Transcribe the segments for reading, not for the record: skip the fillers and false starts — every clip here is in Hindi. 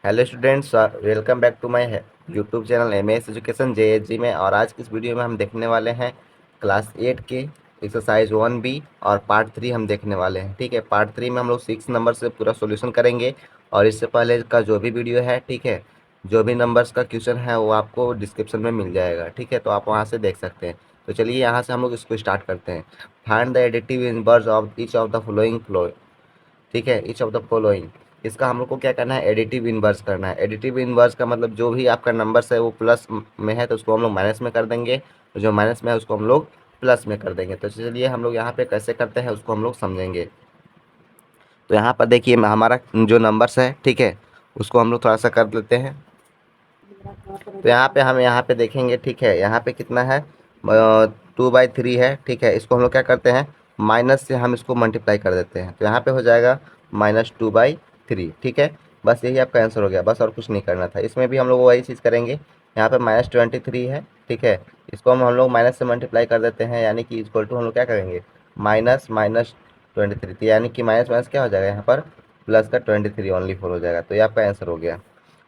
Hello students, welcome back to my YouTube channel MS education JHG में। और आज की इस वीडियो में हम देखने वाले हैं क्लास 8 के एक्सरसाइज 1B और पार्ट 3 हम देखने वाले हैं। ठीक है, पार्ट 3 में हम लोग 6 नंबर से पूरा सॉल्यूशन करेंगे। और इससे पहले का जो भी वीडियो है, ठीक है, जो भी नंबर्स का क्वेश्चन है वो आपको डिस्क्रिप्शन में मिल जाएगा। ठीक है, तो आप वहाँ से देख सकते हैं। तो चलिए यहाँ से हम लोग इसको स्टार्ट करते हैं। Find the additive inverse of each of the following flow. ठीक है, ईच ऑफ द फॉलोइंग, इसका हम लोग को क्या करना है, एडिटिव इनवर्स करना है। एडिटिव इनवर्स का मतलब जो भी आपका नंबर्स है वो प्लस में है तो उसको हम लोग माइनस में कर देंगे, और जो माइनस में है उसको हम लोग प्लस में कर देंगे। तो चलिए हम लोग यहाँ पे कैसे करते हैं उसको हम लोग समझेंगे। तो यहाँ पर देखिए हमारा जो नंबर्स है, ठीक है, उसको हम लोग थोड़ा सा कर लेते हैं। तो यहाँ पे हम यहाँ पे देखेंगे, ठीक है, यहाँ पे कितना है, 2/3 है। ठीक है, इसको हम लोग क्या करते हैं, माइनस से हम इसको मल्टीप्लाई कर देते हैं। तो यहाँ पे हो जाएगा -2/3। ठीक है, बस यही आपका आंसर हो गया, बस और कुछ नहीं करना था। इसमें भी हम लोग वही चीज़ करेंगे। यहाँ पे -23 है। ठीक है, इसको हम लोग माइनस से मल्टीप्लाई कर देते हैं, यानी कि इक्वल टू हम लोग क्या करेंगे, -23। तो यानी कि माइनस माइनस क्या हो जाएगा, यहाँ पर प्लस का 23 ओनली 4 हो जाएगा। तो ये आपका आंसर हो गया।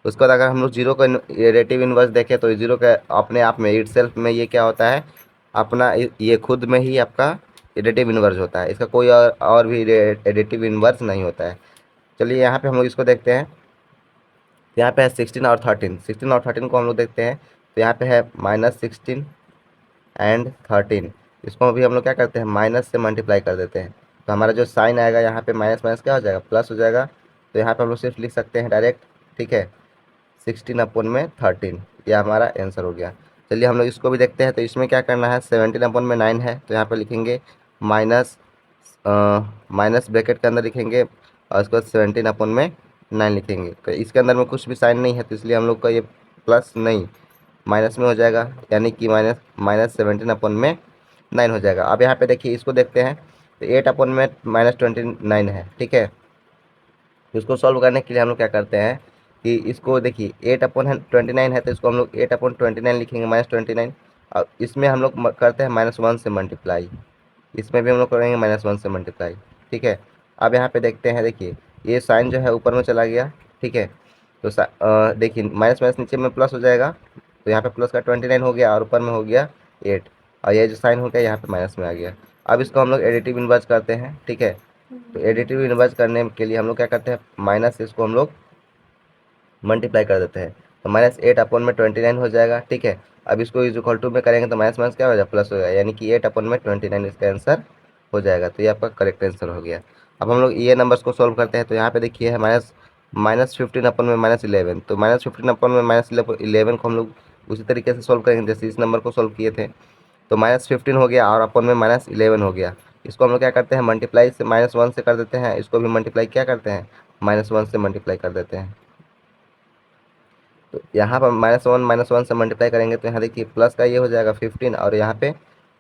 उसके बाद अगर हम लोग जीरो का एडिटिव इनवर्स देखें तो जीरो का अपने आप में इट सेल्फ में ये क्या होता है, अपना ये खुद में ही आपका एडिटिव इनवर्स होता है। इसका कोई और भी एडिटिव इनवर्स नहीं होता है। चलिए यहाँ पे हम लोग इसको देखते हैं। तो यहाँ पे है 16 और 13 को हम लोग देखते हैं। तो यहाँ पे है -16 एंड 13। इसको भी हम लोग क्या करते हैं, माइनस से मल्टीप्लाई कर देते हैं। तो हमारा जो साइन आएगा यहाँ पे माइनस माइनस क्या हो जाएगा, प्लस हो जाएगा। तो यहाँ पे हम लोग सिर्फ लिख सकते हैं डायरेक्ट। ठीक है, 16/13, ये हमारा आंसर हो गया। चलिए हम लोग इसको भी देखते हैं। तो इसमें क्या करना है, 17/9 है। तो यहाँ पे लिखेंगे माइनस माइनस ब्रैकेट के अंदर लिखेंगे, और उसके बाद 17/9 लिखेंगे। तो इसके अंदर में कुछ भी साइन नहीं है, तो इसलिए हम लोग का ये प्लस नहीं माइनस में हो जाएगा, यानी कि -17/9 हो जाएगा। अब यहाँ पे देखिए इसको देखते हैं। तो 8/-29 है। ठीक है, तो इसको सॉल्व करने के लिए हम लोग क्या करते हैं कि इसको देखिए 8/29 है, तो इसको हम लोग 8/29 लिखेंगे, -29। और इसमें हम लोग करते हैं -1 से मल्टीप्लाई। इसमें भी हम लोग करेंगे -1 से मल्टीप्लाई। ठीक है, अब यहाँ पे देखते हैं, देखिए ये साइन जो है ऊपर में चला गया। ठीक है, तो देखिए माइनस माइनस नीचे में प्लस हो जाएगा। तो यहाँ पे प्लस का 29 हो गया और ऊपर में हो गया 8, और ये जो साइन हो गया यहाँ पे माइनस में आ गया। अब इसको हम लोग एडिटिव इन्वर्स करते हैं। ठीक है, तो एडिटिव इन्वर्स करने के लिए हम लोग क्या करते हैं, माइनस से इसको हम लोग मल्टीप्लाई कर देते हैं। तो -8/29 हो जाएगा। ठीक है, अब इसको इज इक्वल टू में करेंगे तो माइनस माइनस क्या हो जाएगा, प्लस हो जाएगा, यानी कि 8/29 इसका आंसर हो जाएगा। तो ये आपका करेक्ट आंसर हो गया। अब हम लोग ये नंबर्स को सॉल्व करते हैं। तो यहाँ पे देखिए है -15/-11। तो -15/-11 को हम लोग उसी तरीके से सॉल्व करेंगे जैसे इस नंबर को सॉल्व किए थे। तो -15 हो गया और अपन में -11 हो गया। इसको हम लोग क्या करते हैं, मल्टीप्लाई से -1 से कर देते हैं। इसको भी मल्टीप्लाई क्या करते हैं, -1 से मल्टीप्लाई कर देते हैं। तो यहाँ पर -1 से मल्टीप्लाई करेंगे तो यहाँ देखिए प्लस का ये हो जाएगा 15 और यहाँ पे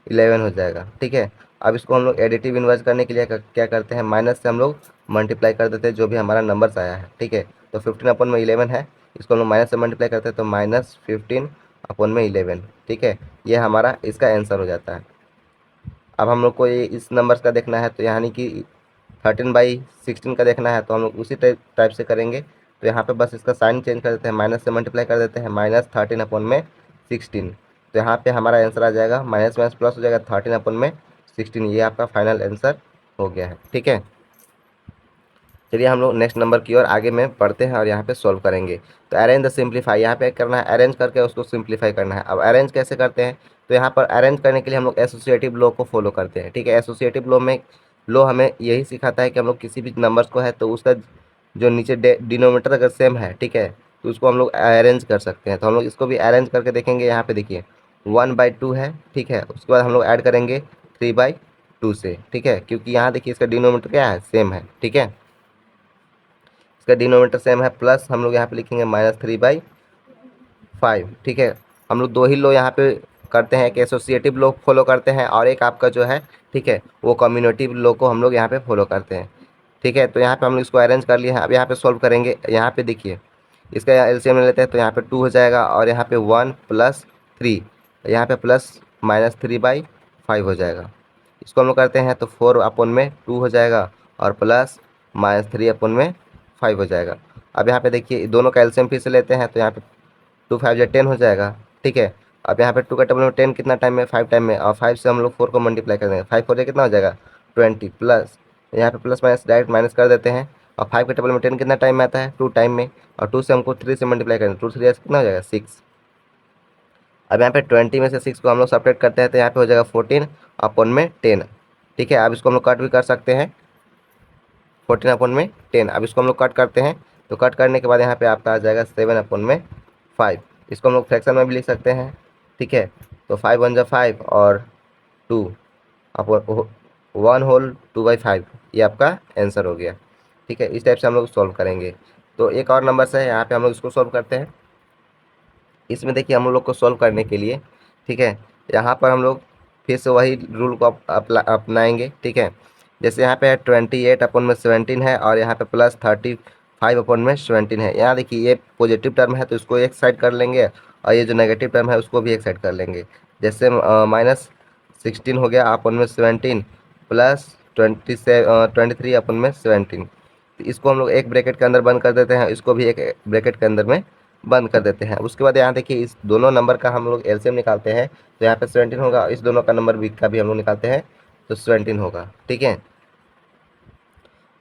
11 हो जाएगा। ठीक है, अब इसको हम लोग एडिटिव इन्वर्स करने के लिए क्या करते हैं, माइनस से हम लोग मल्टीप्लाई कर देते हैं जो भी हमारा नंबर्स आया है। ठीक है, तो 15/11 है, इसको हम लोग माइनस से मल्टीप्लाई करते हैं तो -15/11। ठीक है, ये हमारा इसका आंसर हो जाता है। अब हम लोग को ये इस नंबर्स का देखना है, तो यानी कि 13/16 का देखना है, तो हम लोग उसी टाइप से करेंगे। तो यहाँ पे बस इसका साइन चेंज कर देते हैं, माइनस से मल्टीप्लाई कर देते हैं, -13/16। तो यहाँ पे हमारा आंसर आ जाएगा, माइनस माइनस प्लस हो जाएगा 13/16। ये आपका फाइनल आंसर हो गया है। ठीक है, चलिए हम लोग नेक्स्ट नंबर की ओर आगे में पढ़ते हैं और यहाँ पे सॉल्व करेंगे। तो अरेंज द सिंप्लीफाई, यहाँ पे करना है अरेंज करके उसको सिंप्लीफाई करना है। अब अरेंज कैसे करते हैं, तो यहाँ पर अरेंज करने के लिए हम लोग एसोसिएटिव लॉ को फॉलो करते हैं। ठीक है, एसोसिएटिव लॉ हमें यही सिखाता है कि हम लोग किसी भी नंबर्स को है तो उसका जो नीचे डिनोमीटर अगर सेम है, ठीक है, तो उसको हम लोग अरेंज कर सकते हैं। तो हम लोग इसको भी अरेंज करके देखेंगे। यहाँ पे देखिए 1/2 है। ठीक है, उसके बाद हम लोग ऐड करेंगे 3/2 से। ठीक है, क्योंकि यहाँ देखिए इसका डिनोमीटर क्या है, सेम है। ठीक है, इसका डिनोमीटर सेम है, प्लस हम लोग यहाँ पे लिखेंगे -3/5। ठीक है, हम लोग दो ही लो यहाँ पे करते हैं, एक एसोसिएटिव लो फॉलो करते हैं और एक आपका जो है, ठीक है, वो कम्युनिटिव लो को हम लोग यहाँ पे फॉलो करते हैं। ठीक है, तो यहाँ पे हम लोग इसको अरेंज कर लिए हैं। अब यहाँ पे सॉल्व करेंगे। यहाँ पे देखिए इसका एलसीएम ले लेते हैं, तो यहाँ पे 2 हो जाएगा और यहाँ पे 1 + 3, यहाँ पे प्लस -3/5 हो जाएगा। इसको हम लोग करते हैं तो 4/2 हो जाएगा और प्लस -3/5 हो जाएगा। अब यहाँ पे देखिए दोनों का एलसीएम फिर से लेते हैं, तो यहाँ पे 2 5 या 10 हो जाएगा, ठीक है। अब यहाँ पे 2 का टेबल में 10 कितना टाइम में, 5 टाइम में, और 5 से हम लोग 4 को मल्टीप्लाई कर देंगे, 5 4 कितना हो जाएगा 20, प्लस यहाँ पे प्लस माइनस डायरेक्ट माइनस कर देते हैं। और 5 के टेबल में 10 कितना टाइम में आता है, 2 टाइम में, और 2 से हमको 3 से मल्टीप्लाई करेंगे, 2 3 कितना हो जाएगा 6। अब यहाँ पे 20 में से 6 को हम लोग सपरेट करते हैं, तो यहाँ पे हो जाएगा 14 अपॉन में 10, ठीक है। अब इसको हम लोग कट भी कर सकते हैं, 14 अपॉन में 10। अब इसको हम लोग कट करते हैं, तो कट करने के बाद यहाँ पे आपका आ जाएगा 7 अपॉन में 5। इसको हम लोग फ्रैक्शन में भी लिख सकते हैं, ठीक है। तो 5 1 जा 5 और 2 अपॉन 1 होल 2/5, ये आपका आंसर हो गया, ठीक है। इस टाइप से हम लोग सॉल्व करेंगे। तो एक और नंबर से है, यहाँ पे हम लोग इसको सॉल्व करते हैं। इसमें देखिए हम लोग को सॉल्व करने के लिए, ठीक है, यहाँ पर हम लोग फिर से वही रूल को अपनाएंगे, ठीक है। जैसे यहाँ पे 28 अपॉन में 17 है, और यहाँ पे प्लस 35 अपॉन में 17 है। यहाँ देखिए ये पॉजिटिव टर्म है तो इसको एक साइड कर लेंगे, और ये जो नेगेटिव टर्म है उसको भी एक साइड कर लेंगे। जैसे -16 हो गया अपॉन में 17, प्लस 23 अपॉन में 17। तो इसको हम लोग एक ब्रैकेट के अंदर बंद कर देते हैं, इसको भी एक ब्रैकेट के अंदर में बंद कर देते हैं। उसके बाद यहाँ देखिए इस दोनों नंबर का हम लोग एलसीएम निकालते हैं, तो यहाँ पे 17 होगा, इस दोनों का नंबर भी का भी हम लोग निकालते हैं, तो 17 होगा, ठीक है।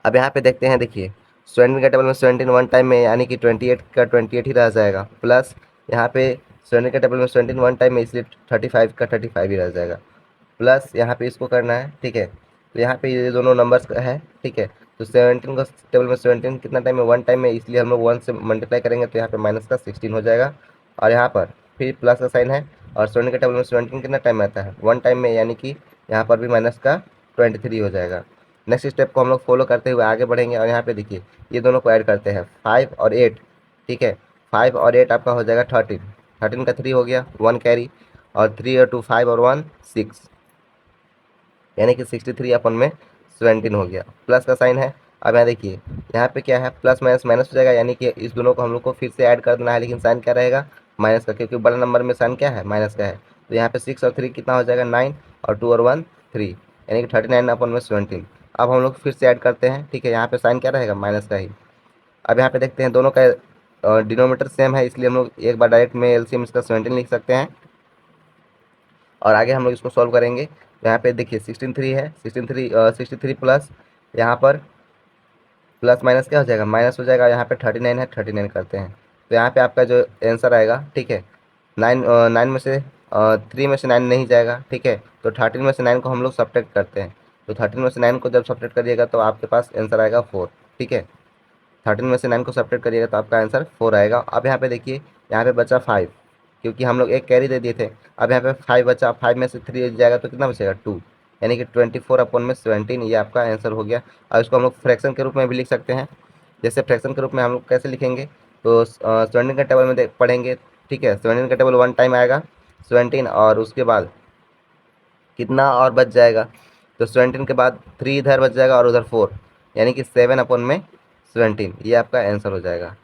अब यहाँ पे देखते हैं, देखिए 17 का टेबल में 17 वन टाइम में, यानी कि 28 का 28 ही रह जाएगा, प्लस यहाँ पे 17 के टेबल में 17 वन टाइम में, इसलिए 35 का 35 ही रह जाएगा, प्लस यहाँ पे इसको करना है, ठीक है। तो यहाँ पे ये दोनों नंबर्स का है, ठीक है। तो 17 का टेबल में 17 कितना टाइम में, वन टाइम में, इसलिए हम लोग 1 से मल्टीप्लाई करेंगे, तो यहाँ पे माइनस का 16 हो जाएगा, और यहाँ पर फिर प्लस का साइन है। और 17 के टेबल में 17 कितना टाइम में आता है, वन टाइम में, यानी कि यहाँ पर भी माइनस का 23 हो जाएगा। नेक्स्ट स्टेप को हम लोग फॉलो करते हुए आगे बढ़ेंगे, और यहाँ पे देखिए ये दोनों को ऐड करते हैं, 5 और 8, ठीक है। 5 और 8 आपका हो जाएगा 13, 13 का 3 हो गया, 1 कैरी, और 3 और 2 5 और 1 6, यानी कि 63 अपन में 17 हो गया, प्लस का साइन है। अब यहाँ देखिए यहाँ पे क्या है, प्लस माइनस माइनस हो जाएगा, यानी कि इस दोनों को हम लोग को फिर से ऐड कर देना है, लेकिन साइन क्या रहेगा, माइनस का, क्योंकि बड़ा नंबर में साइन क्या है, माइनस का है। तो यहाँ पे 6 और 3 कितना हो जाएगा 9, और 2 और 1 3, यानी कि 39 अपन में 17। अब हम लोग फिर से ऐड करते हैं, ठीक है। यहाँ पे साइन क्या रहेगा, माइनस का ही। अब यहाँ पे देखते हैं दोनों का डिनोमीटर सेम है, इसलिए हम लोग एक बार डायरेक्ट में एलसीएम इसका 17 लिख सकते हैं, और आगे हम लोग इसको सॉल्व करेंगे। यहाँ पे देखिए 16 है, 63 प्लस यहाँ पर प्लस माइनस क्या हो जाएगा, माइनस हो जाएगा, यहाँ पे 39 है, 39 करते हैं, तो यहाँ पे आपका जो आंसर आएगा, ठीक है, 9 में से 3 में से 9 नहीं जाएगा, ठीक है। तो 13 में से 9 को हम लोग सब्ट्रैक्ट करते हैं, तो 13 में से 9 को जब सब्ट्रैक्ट करिएगा तो आपके पास आंसर आएगा 4, ठीक है। 13 में से 9 को सब्ट्रैक्ट करिएगा तो आपका आंसर 4 आएगा। अब यहाँ पे देखिए यहाँ पे बचा 5, क्योंकि हम लोग एक कैरी दे दिए थे। अब यहाँ पे 5 बचा, 5 में से 3 जाएगा तो कितना बचेगा 2, यानी कि 24 अपॉन में 17, ये आपका आंसर हो गया। और इसको हम लोग फ्रैक्शन के रूप में भी लिख सकते हैं। जैसे फ्रैक्शन के रूप में हम लोग कैसे लिखेंगे, तो 17 का टेबल में पढ़ेंगे, ठीक है। 17 का टेबल वन टाइम आएगा 17, और उसके बाद कितना और बच जाएगा, तो 17 के बाद 3 इधर बच जाएगा, और उधर 4, यानी कि 7 अपॉन में 17, ये आपका आंसर हो जाएगा,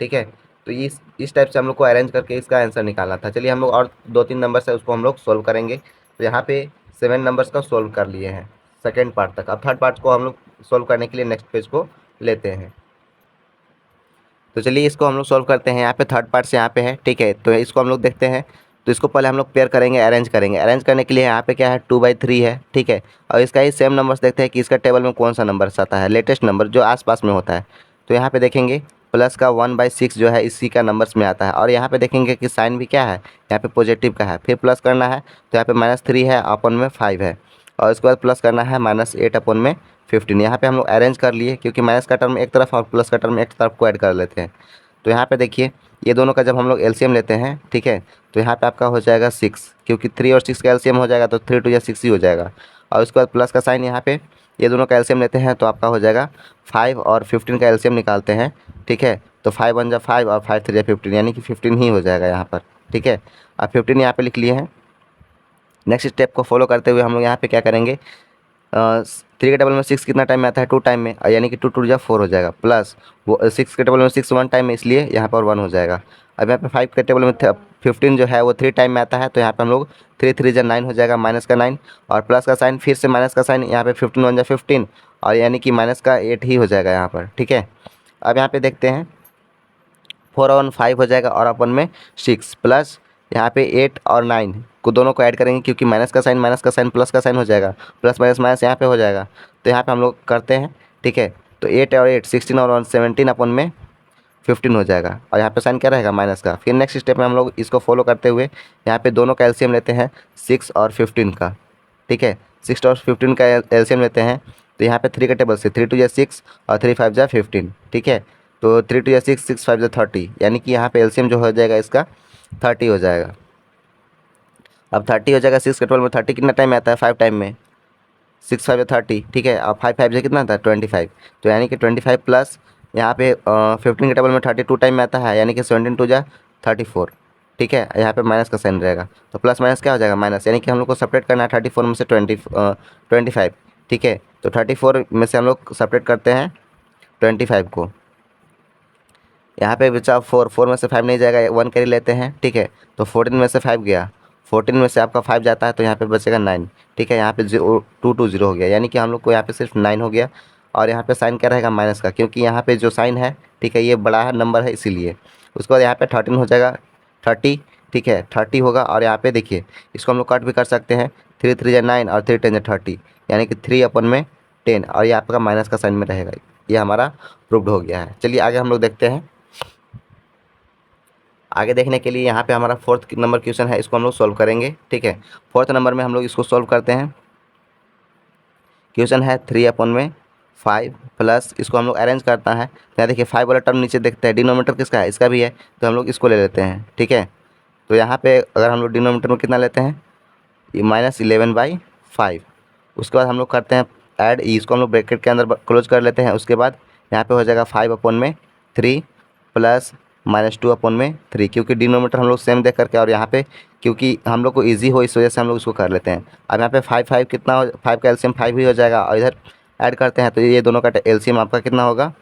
ठीक है। तो इस टाइप से हम लोग को अरेंज करके इसका आंसर निकालना था। चलिए हम लोग और 2-3 नंबर्स है उसको हम लोग सोल्व करेंगे। तो यहाँ पे 7 नंबर्स का सोल्व कर लिए हैं सेकेंड पार्ट तक। अब थर्ड पार्ट को हम लोग सोल्व करने के लिए नेक्स्ट पेज को लेते हैं। तो चलिए इसको हम लोग सोल्व करते हैं। यहाँ पे थर्ड पार्ट से यहाँ पे है, ठीक है। तो इसको हम लोग देखते हैं। तो इसको पहले हम लोग पेयर करेंगे, अरेंज करेंगे। अरेंज करने के लिए यहाँ पे क्या है, 2/3 है, ठीक है। और इसका ही सेम नंबर्स देखते हैं कि इसका टेबल में कौन सा नंबर आता है, लेटेस्ट नंबर जो आसपास में होता है। तो यहाँ पे देखेंगे प्लस का 1/6 जो है इसी का नंबर्स में आता है। और यहाँ पे देखेंगे कि साइन भी क्या है, यहाँ पे पॉजिटिव का है, फिर प्लस करना है, तो यहाँ पे -3 है, अपन में 5 है, और उसके बाद प्लस करना है -8 अपन में 15। यहाँ पे हम लोग अरेंज कर लिए, क्योंकि माइनस का टर्म एक तरफ और प्लस का टर्म एक तरफ को ऐड कर लेते हैं। तो यहाँ पे देखिए ये दोनों का जब हम लोग एलसीएम लेते हैं, ठीक है, तो यहाँ पे आपका हो जाएगा 6, क्योंकि 3 और 6 का एलसीएम हो जाएगा, तो 3 2 या 6 ही हो जाएगा। और उसके बाद प्लस का साइन, यहाँ पे ये दोनों का एलसीएम लेते हैं तो आपका हो जाएगा 5 और 15 का एलसीएम निकालते हैं, ठीक है। तो 5 1 जा 5 और 5 3 जा 15, यानी कि 15 ही हो जाएगा यहाँ पर, ठीक है। अब 15 यहाँ पे लिख लिए हैं। नेक्स्ट स्टेप को फॉलो करते हुए हम लोग यहाँ पे क्या करेंगे, 3 के टेबल में 6 कितना टाइम में आता है, 2 टाइम में, यानी कि 2 2 जा 4 हो जाएगा, प्लस वो 6 के टेबल में 6 1 टाइम में, इसलिए यहाँ पर 1 हो जाएगा। अब यहाँ पे 5 के टेबल में 15 जो है वो 3 टाइम में आता है, तो यहाँ पे हम लोग 3 3 जा 9 हो जाएगा, माइनस का 9, और प्लस का साइन, फिर से माइनस का साइन, यहाँ पे 15 1 जा 15, और यानी कि माइनस का 8 ही हो जाएगा यहाँ पर, ठीक है। अब यहाँ पे देखते हैं 4 और 1 5 हो जाएगा और अपन में 6 प्लस यहाँ पे 8 और 9 को दोनों को ऐड करेंगे क्योंकि माइनस का साइन प्लस का साइन हो जाएगा, प्लस माइनस माइनस यहाँ पे हो जाएगा। तो यहाँ पे हम लोग करते हैं, ठीक है। तो 8 और 8 16 और 1 17 अपन में 15 हो जाएगा और यहाँ पे साइन क्या रहेगा माइनस का। फिर नेक्स्ट स्टेप में हम लोग इसको फॉलो करते हुए यहाँ पे दोनों का एलसीएम लेते हैं 6 और 15 का, ठीक है। 6 और 15 का एलसीएम लेते हैं तो यहाँ पे 3 का टेबल से 3 2 जा 6 और 3 5 जा 15, ठीक है। तो 3 2 जा 6 6 5 जा 30, यानी कि यहाँ पे एलसीएम जो हो जाएगा इसका 30 हो जाएगा। अब 30 हो जाएगा, 6 का 12 में 30 कितना टाइम में आता है 5 टाइम में, 6 5 30, ठीक है। और 5 5 से कितना आता है 25, तो यानी कि 25 प्लस यहाँ पे 15 के टेबल में 32 टाइम में आता है, यानी कि 17 2 जा 34, ठीक है। यहाँ पे माइनस का साइन रहेगा तो प्लस माइनस क्या हो जाएगा माइनस, यानी कि हम लोग को सेपरेट करना है 34 में से 25, ठीक है। तो 34 में से हम लोग सेपरेट करते हैं 25 को, यहाँ पे बचा 4 में से 5 नहीं जाएगा, 1 कैरी लेते हैं, ठीक है। तो 14 में से 5 गया, 14 में से आपका 5 जाता है तो यहाँ पे बचेगा 9, ठीक है। यहाँ पे 2 2 0 हो गया, यानी कि हम लोग को यहाँ पे सिर्फ 9 हो गया। और यहाँ पे साइन क्या रहेगा माइनस का, क्योंकि यहाँ पे जो साइन है, ठीक है, ये बड़ा है नंबर है इसीलिए। उसके बाद यहाँ पे 13 हो जाएगा 30, ठीक है, 30 होगा। और यहाँ पे देखिए इसको हम लोग कट भी कर सकते हैं, 3 3 जा 9 और 3 10 जा 30, यानी कि 3 अपन में 10 और ये आपका माइनस का साइन में रहेगा। ये हमारा प्रूव्ड हो गया है। चलिए आगे हम लोग देखते हैं। आगे देखने के लिए यहाँ पे हमारा 4th नंबर क्वेश्चन है, इसको हम लोग सॉल्व करेंगे, ठीक है। 4th नंबर में हम लोग इसको सॉल्व करते हैं। क्वेश्चन है 3 अपन में 5 प्लस, इसको हम लोग अरेंज करता है। यहाँ देखिए 5 वाला टर्म नीचे देखते हैं, डिनोमिनेटर किसका है, इसका भी है, तो हम लोग इसको ले लेते हैं, ठीक है। तो यहाँ पे अगर हम लोग डिनोमिनेटर में कितना लेते हैं, ये -11/5। उसके बाद हम लोग करते हैं ऐड, इसको हम लोग ब्रैकेट के अंदर क्लोज कर लेते हैं। उसके बाद यहाँ पे हो जाएगा 5 अपन में 3 प्लस -2 अपन में 3, क्योंकि डिनोमिनेटर हम लोग सेम देख करके और यहाँ पे क्योंकि हम लोग को इजी हो इस वजह से हम लोग इसको कर लेते हैं। अब यहाँ पे 5 कितना हो, 5 का एलसीएम 5 ही हो जाएगा और इधर ऐड करते हैं तो ये दोनों का एलसीएम आपका कितना होगा,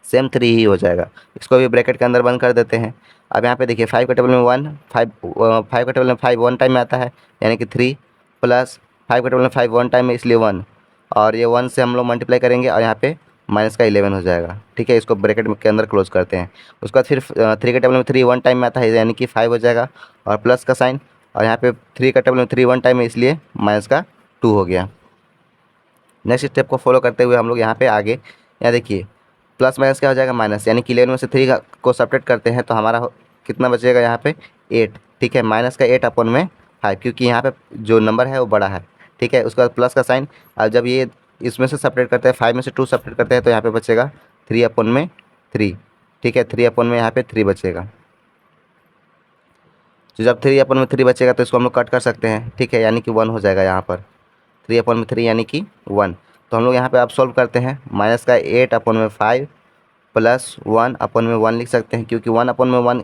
सेम 3 ही हो जाएगा। इसको भी ब्रैकेट के अंदर बंद कर देते हैं। अब यहाँ पे देखिए 5 का टेबल में 1, 5 का टेबल में 5 1 टाइम में आता है, यानी कि 3 प्लस 5 का टेबल में 5 1 टाइम में, इसलिए 1, और ये 1 से हम लोग मल्टीप्लाई करेंगे और यहाँ पे माइनस का 11 हो जाएगा, ठीक है। इसको ब्रैकेट के अंदर क्लोज करते हैं। उसके बाद फिर 3 के टेबल में 3 1 टाइम में आता है, यानी कि 5 हो जाएगा और प्लस का साइन, और यहाँ पे 3 का टेबल में 3 1 टाइम में, इसलिए माइनस का 2 हो गया। नेक्स्ट स्टेप को फॉलो करते हुए हम लोग यहाँ पे आगे, यहाँ देखिए प्लस माइनस क्या हो जाएगा माइनस, यानी कि 11 में से 3 को सब्ट्रैक्ट करते हैं तो हमारा कितना बचेगा यहाँ पे 8, ठीक है। माइनस का 8 अपन में 5, क्योंकि यहाँ पे जो नंबर है वो बड़ा है, ठीक है। उसके बाद प्लस का साइन, और जब ये इसमें से सब्ट्रैक्ट करते हैं 5 में से 2 सब्ट्रैक्ट करते हैं तो यहाँ पे बचेगा 3 अपन में 3, ठीक है। 3 अपन में यहाँ पे 3 बचेगा। तो जब 3 अपन में 3 बचेगा तो इसको हम लोग कट कर सकते हैं, ठीक है, यानी कि 1 हो जाएगा यहाँ पर, 3 अपन में 3 यानी कि 1। तो हम लोग यहाँ पे अब सॉल्व करते हैं, माइनस का 8 अपन में 5 प्लस 1 अपन में 1 लिख सकते हैं, क्योंकि 1 अपन में 1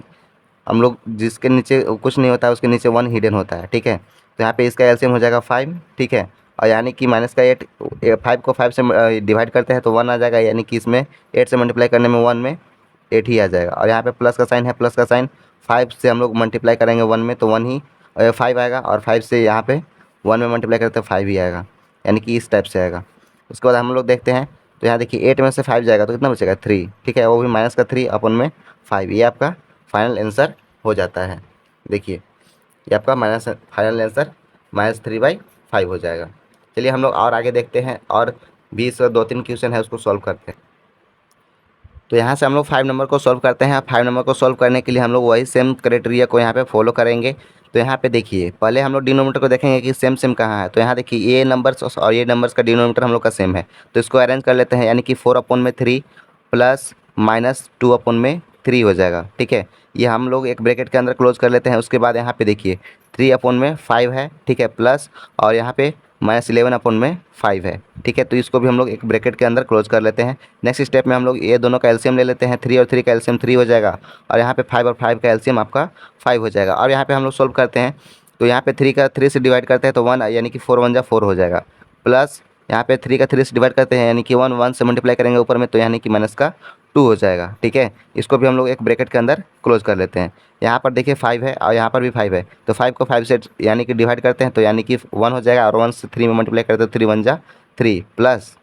हम लोग जिसके नीचे कुछ नहीं होता है उसके नीचे 1 हिडन होता है, ठीक है। तो यहाँ पे इसका एलसीएम हो जाएगा 5, ठीक है। और यानी कि माइनस का 8, 5 को 5 से डिवाइड करते हैं तो 1 आ जाएगा, यानी कि इसमें 8 से मल्टीप्लाई करने में 1 में 8 ही आ जाएगा। और यहाँ पे प्लस का साइन है, प्लस का साइन 5 से हम लोग मल्टीप्लाई करेंगे 1 में तो 1 ही 5 आएगा, और 5 से यहाँ पे 1 में मल्टीप्लाई करते हैं 5 ही आएगा, यानी कि इस टाइप से आएगा। उसके बाद हम लोग देखते हैं तो यहाँ देखिए 8 में से 5 जाएगा तो कितना बचेगा 3, ठीक है, वो भी माइनस का 3 अपन में 5, ये आपका फाइनल आंसर हो जाता है। देखिए ये आपका फाइनल आंसर -3/5 हो जाएगा। चलिए हम लोग और आगे देखते हैं और 20 और 2-3 क्वेश्चन है उसको सॉल्व करते हैं। तो यहाँ से हम लोग 5 नंबर को सॉल्व करते हैं। 5 नंबर को सॉल्व करने के लिए हम लोग वही सेम क्राइटेरिया को यहाँ पे फॉलो करेंगे। तो यहाँ पे देखिए पहले हम लोग डिनोमिनेटर को देखेंगे कि सेम सेम कहाँ है। तो यहाँ देखिए ये नंबर्स और ये नंबर्स का डिनोमिनेटर हम लोग का सेम है, तो इसको अरेंज कर लेते हैं, यानी कि 4 अपन में 3 प्लस -2 अपन में 3 हो जाएगा, ठीक है। ये हम लोग एक ब्रैकेट के अंदर क्लोज कर लेते हैं। उसके बाद यहाँ पे देखिए 3 अपन में 5 है, ठीक है, प्लस और यहाँ पे -11 अपन में 5 है, ठीक है। तो इसको भी हम लोग एक ब्रैकेट के अंदर क्लोज कर लेते हैं। नेक्स्ट स्टेप में हम लोग ये दोनों का एलसीएम ले लेते हैं, 3 और 3 का एलसीएम 3 हो जाएगा, और यहाँ पे 5 और 5 का एलसीएम आपका 5 हो जाएगा। और यहाँ पे हम लोग सोल्व करते हैं तो यहाँ पे 3 का 3 से डिवाइड करते हैं तो 1, यानी कि 4 1 जा 4 हो जाएगा, प्लस यहाँ पे 3 का 3 से डिवाइड करते हैं यानी कि 1 1 से मल्टीप्लाई करेंगे ऊपर में तो यानी कि माइनस का 2 हो जाएगा, ठीक है। इसको भी हम लोग एक ब्रैकेट के अंदर क्लोज कर लेते हैं। यहाँ पर देखिए 5 है और यहाँ पर भी 5 है, तो 5 को 5 से यानी कि डिवाइड करते हैं तो यानी कि 1 हो जाएगा, और 1 से 3 में मल्टीप्लाई करते हैं तो 3 1 जा 3, प्लस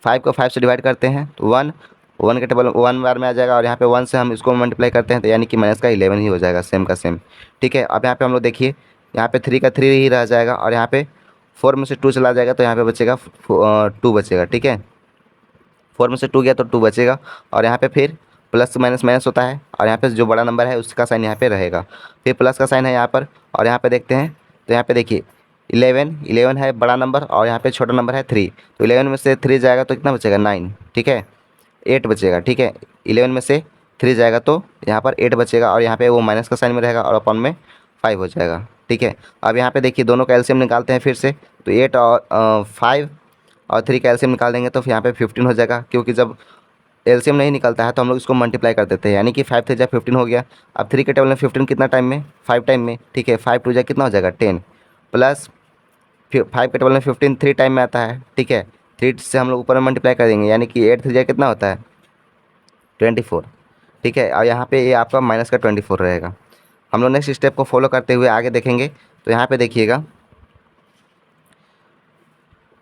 5 को 5 से डिवाइड करते हैं तो 1 वन के टेबल 1 बार में आ जाएगा, और यहाँ पे 1 से हम इसको मल्टीप्लाई करते हैं तो यानी कि माइनस का 11 ही हो जाएगा, सेम का सेम। ठीक है, अब यहाँ पे हम लोग देखिए, यहाँ पे 3 का 3 ही रह जाएगा, और यहाँ पे 4 में से 2 चला जाएगा तो यहाँ पे बचेगा 2 बचेगा। ठीक है, 4 में से 2 गया तो 2 बचेगा, और यहाँ पे फिर प्लस माइनस माइनस होता है, और यहाँ पे जो बड़ा नंबर है उसका साइन यहाँ पे रहेगा, फिर प्लस का साइन है यहाँ पर, और यहाँ पे देखते हैं तो यहाँ पे देखिए 11 है बड़ा नंबर, और यहाँ पे छोटा नंबर है 3, तो 11 में से 3 जाएगा तो कितना बचेगा 9। ठीक है, 8 बचेगा। ठीक है, 11 में से 3 जाएगा तो यहाँ पर 8 बचेगा, और यहाँ पे वो माइनस का साइन में रहेगा, और अपन में 5 हो जाएगा। ठीक है, अब यहाँ पे देखिए दोनों का एलसीएम निकालते हैं फिर से, तो 8 और 5 और 3 का एलसीएम निकाल देंगे तो फिर यहाँ पे 15 हो जाएगा, क्योंकि जब एलसीएम नहीं निकलता है तो हम लोग इसको मल्टीप्लाई कर देते हैं, यानी कि 5 3 जा 15 हो गया। अब 3 के टेबल में 15 कितना टाइम में, 5 टाइम में। ठीक है, 5 2 जा कितना हो जाएगा 10, प्लस फिर 5 के टेबल में 15 3 टाइम में आता है। ठीक है, 3 से हम लोग ऊपर में मल्टीप्लाई कर देंगे, यानी कि 8 3 जा कितना होता है 24। ठीक है, और यहाँ पे ये आपका माइनस का 24 रहेगा। हम लोग नेक्स्ट स्टेप को फॉलो करते हुए आगे देखेंगे, तो यहाँ पे देखिएगा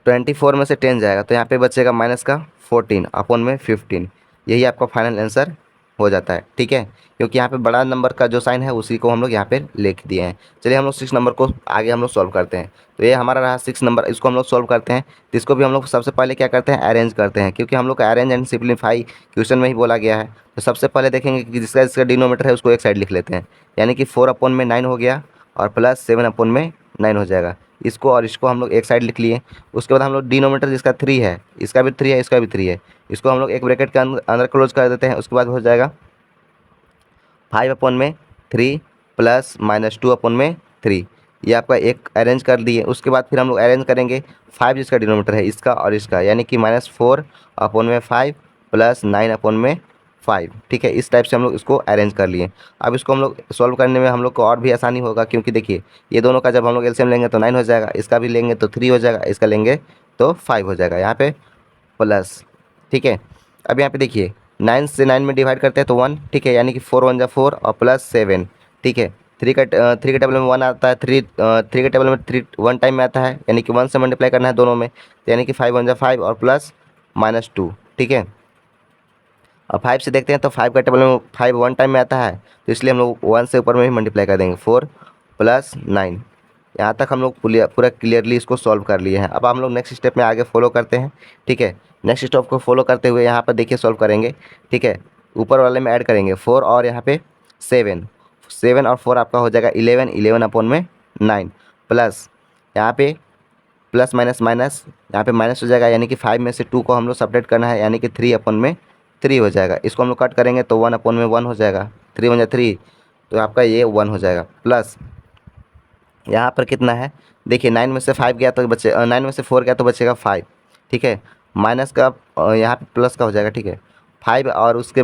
24 में से 10 जाएगा तो यहाँ पे बचेगा माइनस का 14 अपॉन में 15, यही आपका फाइनल आंसर हो जाता है। ठीक है, क्योंकि यहाँ पे बड़ा नंबर का जो साइन है उसी को हम लोग यहाँ पे लिख दिए हैं। चलिए हम लोग 6 नंबर को आगे हम लोग सॉल्व करते हैं, तो ये हमारा रहा 6 नंबर, इसको हम लोग सॉल्व करते हैं। तो इसको भी हम लोग सबसे पहले क्या करते हैं, अरेंज करते हैं, क्योंकि हम लोग का अरेंज एंड सिंप्लीफाई क्वेश्चन में ही बोला गया है। तो सबसे पहले देखेंगे कि जिसका जिसका डिनोमीटर है उसको एक साइड लिख लेते हैं, यानी कि 4 अपॉन में 9 हो गया, और प्लस 7 अपॉन में 9 हो जाएगा। इसको और इसको हम लोग एक साइड लिख लिए। उसके बाद हम लोग डिनोमीटर जिसका 3 है, इसका भी 3 है, इसका भी 3 है, इसको हम लोग एक ब्रैकेट के अंदर क्लोज कर देते हैं। उसके बाद हो जाएगा 5 अपॉन में 3 प्लस -2 अपॉन में 3, ये आपका एक अरेंज कर दिए। उसके बाद फिर हम लोग अरेंज करेंगे 5 जिसका डिनोमीटर है इसका और इसका, यानी कि -4 अपॉन में 5 प्लस 9 अपॉन में 5। ठीक है, इस टाइप से हम लोग इसको अरेंज कर लिए। अब इसको हम लोग सॉल्व करने में हम लोग को और भी आसानी होगा, क्योंकि देखिए ये दोनों का जब हम लोग एलसीएम लेंगे तो 9 हो जाएगा, इसका भी लेंगे तो 3 हो जाएगा, इसका लेंगे तो 5 हो जाएगा, यहाँ पे प्लस। ठीक है, अब यहाँ पे देखिए 9 से 9 में डिवाइड करते हैं तो 1। ठीक है, यानी कि 4 1 जा 4 और प्लस 7। ठीक है, 3 के टेबल में 1 आता है, 3 के टेबल में 3 1 टाइम में आता है, यानी कि 1 से मल्टीप्लाई करना है दोनों में, तो यानी कि 5 1 जा 5 और प्लस -2। ठीक है, अब 5 से देखते हैं तो 5 का टेबल में 5 1 टाइम में आता है, तो इसलिए हम लोग 1 से ऊपर में ही मल्टीप्लाई कर देंगे, 4 प्लस 9। यहाँ तक हम लोग पूरा क्लियरली इसको सॉल्व कर लिए हैं। अब हम लोग नेक्स्ट स्टेप में आगे फॉलो करते हैं। ठीक है, नेक्स्ट स्टेप को फॉलो करते हुए यहाँ पर देखिए सॉल्व करेंगे। ठीक है, ऊपर वाले में ऐड करेंगे 4 और यहाँ पे 7, 7 और 4 आपका हो जाएगा 11, 11 अपॉन में 9, प्लस यहाँ पे प्लस माइनस माइनस, यहाँ पे माइनस हो जाएगा, यानी कि 5 में से 2 को हम लोग सपरेट करना है, यानी कि 3 अपॉन में 3 हो जाएगा। इसको हम लोग कट करेंगे तो 1 अपॉन में 1 हो जाएगा, 3 1 जा 3, तो आपका ये 1 हो जाएगा। प्लस यहाँ पर कितना है, देखिए 9 में से 5 गया तो बचे 9 में से 4 गया तो बचेगा 5। ठीक है, माइनस का यहाँ पे प्लस का हो जाएगा। ठीक है, 5 और उसके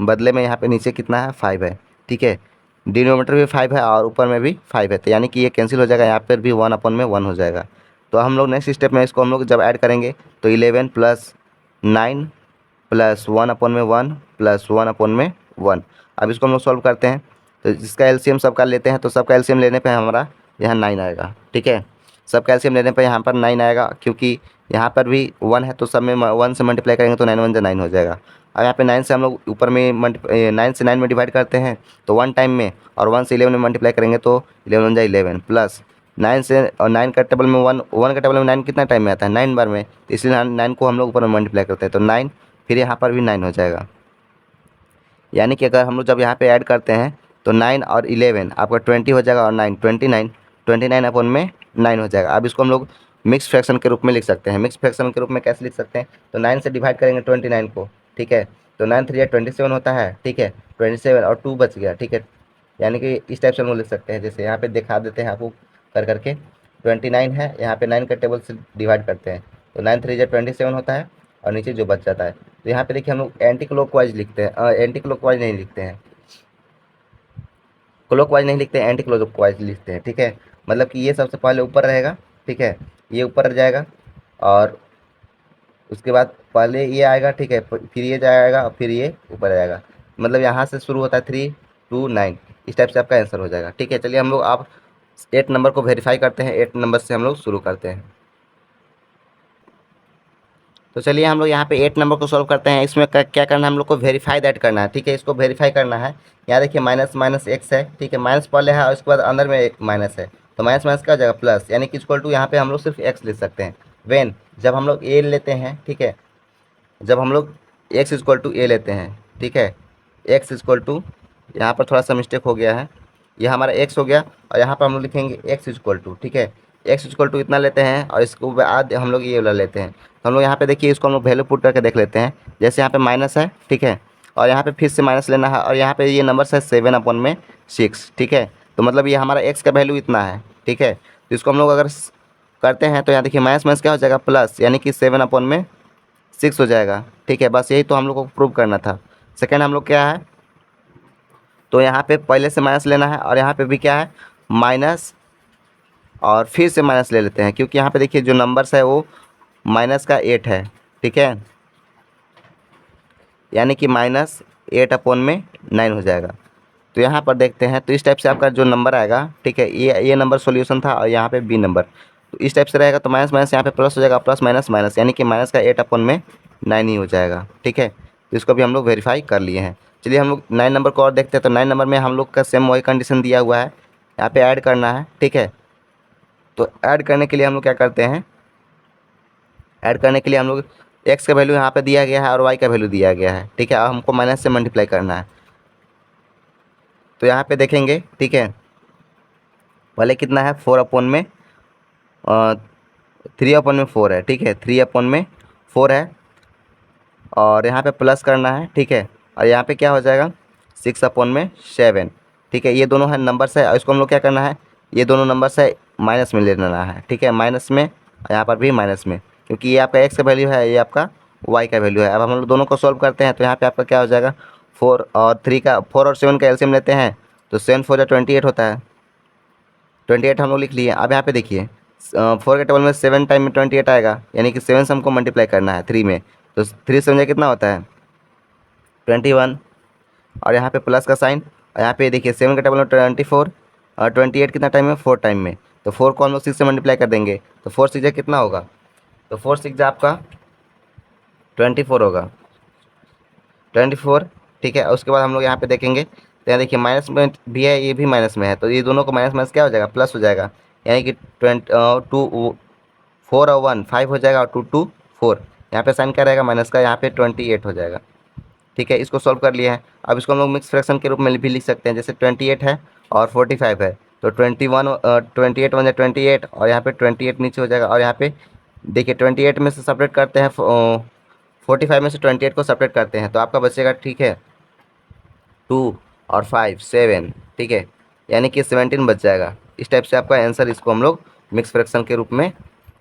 बदले में यहाँ पे नीचे कितना है 5 है। ठीक है, डिनोमीटर भी 5 है और ऊपर में भी 5 है, तो यानी कि ये कैंसिल हो जाएगा, यहाँ पर भी 1 अपॉन में 1 हो जाएगा। तो हम लोग नेक्स्ट स्टेप में इसको हम लोग जब ऐड करेंगे तो 11 प्लस 9 प्लस 1 अपॉन में 1 प्लस 1 अपॉन में 1। अब इसको हम लोग सॉल्व करते हैं, तो जिसका एलसीएम सबका लेते हैं, तो सबका एलसीएम लेने पे हमारा यहाँ 9 आएगा। ठीक है, सबका एलसीएम लेने पे यहाँ पर 9 आएगा, क्योंकि यहाँ पर भी 1 है तो सब में 1 से मल्टीप्लाई करेंगे तो 9 1 जा 9 हो जाएगा। अब यहाँ पे 9 से हम लोग ऊपर में 9 से 9 में डिवाइड करते हैं तो 1 टाइम में, और 1 से 11 में मल्टीप्लाई करेंगे तो 11 1 जा 11, प्लस 9 से और 9 का टेबल में 1 का टेबल में 9 कितना टाइम में आता है 9 बार में, तो इसलिए 9 को हम लोग ऊपर में मल्टीप्लाई करते हैं तो 9, फिर यहाँ पर भी 9 हो जाएगा। यानी कि अगर हम लोग जब यहाँ पे ऐड करते हैं तो 9 और 11 आपका 20 हो जाएगा, और 9 29, 29 अपॉन में 9 हो जाएगा। अब इसको हम लोग मिक्स फ्रैक्शन के रूप में लिख सकते हैं। मिक्स फ्रैक्शन के रूप में कैसे लिख सकते हैं, तो 9 से डिवाइड करेंगे 29 को। ठीक है, तो 9 3 27 होता है। ठीक है, 27 और 2 बच गया। ठीक है, यानी कि इस टाइप से हम लोग लिख सकते हैं, जैसे यहाँ पे दिखा देते हैं आपको कर करके। 29 है, यहाँ पे 9 का टेबल से डिवाइड करते हैं तो 9 3 27 होता है, और नीचे जो बच जाता है। तो यहाँ पे देखिए हम लोग एंटी क्लॉकवाइज लिखते हैं, एंटी क्लॉकवाइज नहीं लिखते हैं, क्लॉकवाइज नहीं लिखते हैं, एंटी क्लॉकवाइज लिखते हैं। ठीक है, मतलब कि ये सबसे पहले ऊपर रहेगा। ठीक है, ये ऊपर रह जाएगा, और उसके बाद पहले ये आएगा। ठीक है, फिर ये जाएगा और फिर ये ऊपर आएगा, मतलब यहाँ से शुरू होता है 3 2 9, इस टाइप से आपका आंसर हो जाएगा। ठीक है, चलिए हम लोग आप 8 नंबर को वेरीफाई करते हैं। 8 नंबर से हम लोग शुरू करते हैं। तो चलिए हम लोग यहाँ पे 8 नंबर को सॉल्व करते हैं। इसमें क्या करना है, हम लोग को वेरीफाई दैट करना है, ठीक है। इसको वेरीफाई करना है। यहाँ देखिए माइनस माइनस एक्स है, ठीक है, माइनस पहले है और उसके बाद अंदर में एक माइनस है, तो माइनस माइनस क्या हो जाएगा प्लस, यानी कि इक्वल टू यहाँ पे हम लोग सिर्फ एक्स लिख सकते हैं। वेन जब हम लोग ए लेते हैं, ठीक है, जब हम लोग एक्स इक्वल टू ए लेते हैं, ठीक है, एक्स इक्वल टू, यहाँ पर थोड़ा सा मिस्टेक हो गया है, यह हमारा एक्स हो गया और यहाँ पर हम लोग लिखेंगे एक्स इक्वल टू, ठीक है, एक्स इक्वल टू इतना लेते हैं और इसके बाद हम लोग ये वाला लेते हैं। तो हम लोग यहाँ पे देखिए इसको हम लोग वैल्यू पुट करके देख लेते हैं। जैसे यहाँ पे माइनस है, ठीक है, और यहाँ पे फिर से माइनस लेना है और यहाँ पे ये नंबर है 7/6, ठीक है, तो मतलब ये हमारा एक्स का वैल्यू इतना है, ठीक है। तो इसको हम लोग अगर करते हैं तो यहाँ देखिए माइनस माइनस क्या हो जाएगा प्लस, यानी कि 7/6 हो जाएगा, ठीक है। बस यही तो हम लोग को प्रूव करना था। सेकेंड हम लोग क्या है, तो यहाँ पे पहले से माइनस लेना है और यहाँ पे भी क्या है माइनस, और फिर से माइनस ले लेते हैं क्योंकि यहाँ पे देखिए जो नंबर्स है वो माइनस का 8 है, ठीक है, यानी कि -8/9 हो जाएगा। तो यहाँ पर देखते हैं, तो इस टाइप से आपका जो नंबर आएगा, ठीक है, ये नंबर सॉल्यूशन था और यहाँ पे बी नंबर, तो इस टाइप से रहेगा। तो माइनस माइनस यहाँ पे प्लस हो जाएगा, प्लस माइनस माइनस, यानी कि माइनस का 8/9 ही हो जाएगा, ठीक है। तो इसको भी हम लोग वेरीफाई कर लिए हैं। चलिए हम लोग 9 नंबर को और देखते हैं। तो 9 नंबर में हम लोग का सेम वही कंडीशन दिया हुआ है, यहाँ पे ऐड करना है, ठीक है। तो ऐड करने के लिए हम लोग क्या करते हैं, ऐड करने के लिए हम लोग एक्स का वैल्यू यहाँ पे दिया गया है और वाई का वैल्यू दिया गया है, ठीक है, अब हमको माइनस से मल्टीप्लाई करना है। तो यहाँ पे देखेंगे, ठीक है, पहले कितना है 3/4 है, ठीक है, 3/4 है और यहाँ पे प्लस करना है, ठीक है, और यहाँ पे क्या हो जाएगा 6/7, ठीक है। ये दोनों है नंबर्स है और इसको हम लोग क्या करना है, ये दोनों नंबर्स है माइनस में ले लेना है, ठीक है, माइनस में, और यहाँ पर भी माइनस में, क्योंकि ये आपका एक्स का वैल्यू है, ये आपका वाई का वैल्यू है। अब हम लोग दोनों को सॉल्व करते हैं तो यहाँ पे आपका क्या हो जाएगा 4 और 7 का एलसीएम लेते हैं तो 7×4 = 28 होता है, 28 हम लोग लिख लिए। अब यहाँ पे देखिए 4 के टेबल में 7 टाइम में 28 आएगा, यानी कि 7 से हमको मल्टीप्लाई करना है 3 में, तो 3 से मुझे कितना होता है 21, और यहाँ पे प्लस का साइन, और यहाँ पे देखिए 7 के टेबल में 24 और 28 कितना टाइम में 4 टाइम में, तो 4 को हम लोग 6 से मल्टीप्लाई कर देंगे, तो 4 6 कितना होगा, तो 4 6 आपका 24 होगा, 24, ठीक है। और उसके बाद हम लोग यहाँ पे देखेंगे तो यहाँ देखिए माइनस में भी है, ये भी माइनस में है, तो ये दोनों को माइनस माइनस क्या हो जाएगा प्लस हो जाएगा, यानी कि 4 और 1 5 हो जाएगा और 2 2 4, यहाँ पे साइन क्या रहेगा माइनस का, यहाँ पे 28 हो जाएगा, ठीक है। इसको सॉल्व कर लिया है। अब इसको हम लोग मिक्स फ्रैक्शन के रूप में भी लिख सकते हैं, जैसे 28 है और 45 है, तो 28 1 28 और यहाँ पे 28 नीचे हो जाएगा, और यहाँ पे देखिए 28 में से सेपरेट करते हैं 45 में से 28 को सेपरेट करते हैं तो आपका बचेगा, ठीक है, 2 और 5 7, ठीक है, यानी कि 17 बच जाएगा। इस टाइप से आपका आंसर, इसको हम लोग मिक्स फ्रैक्शन के रूप में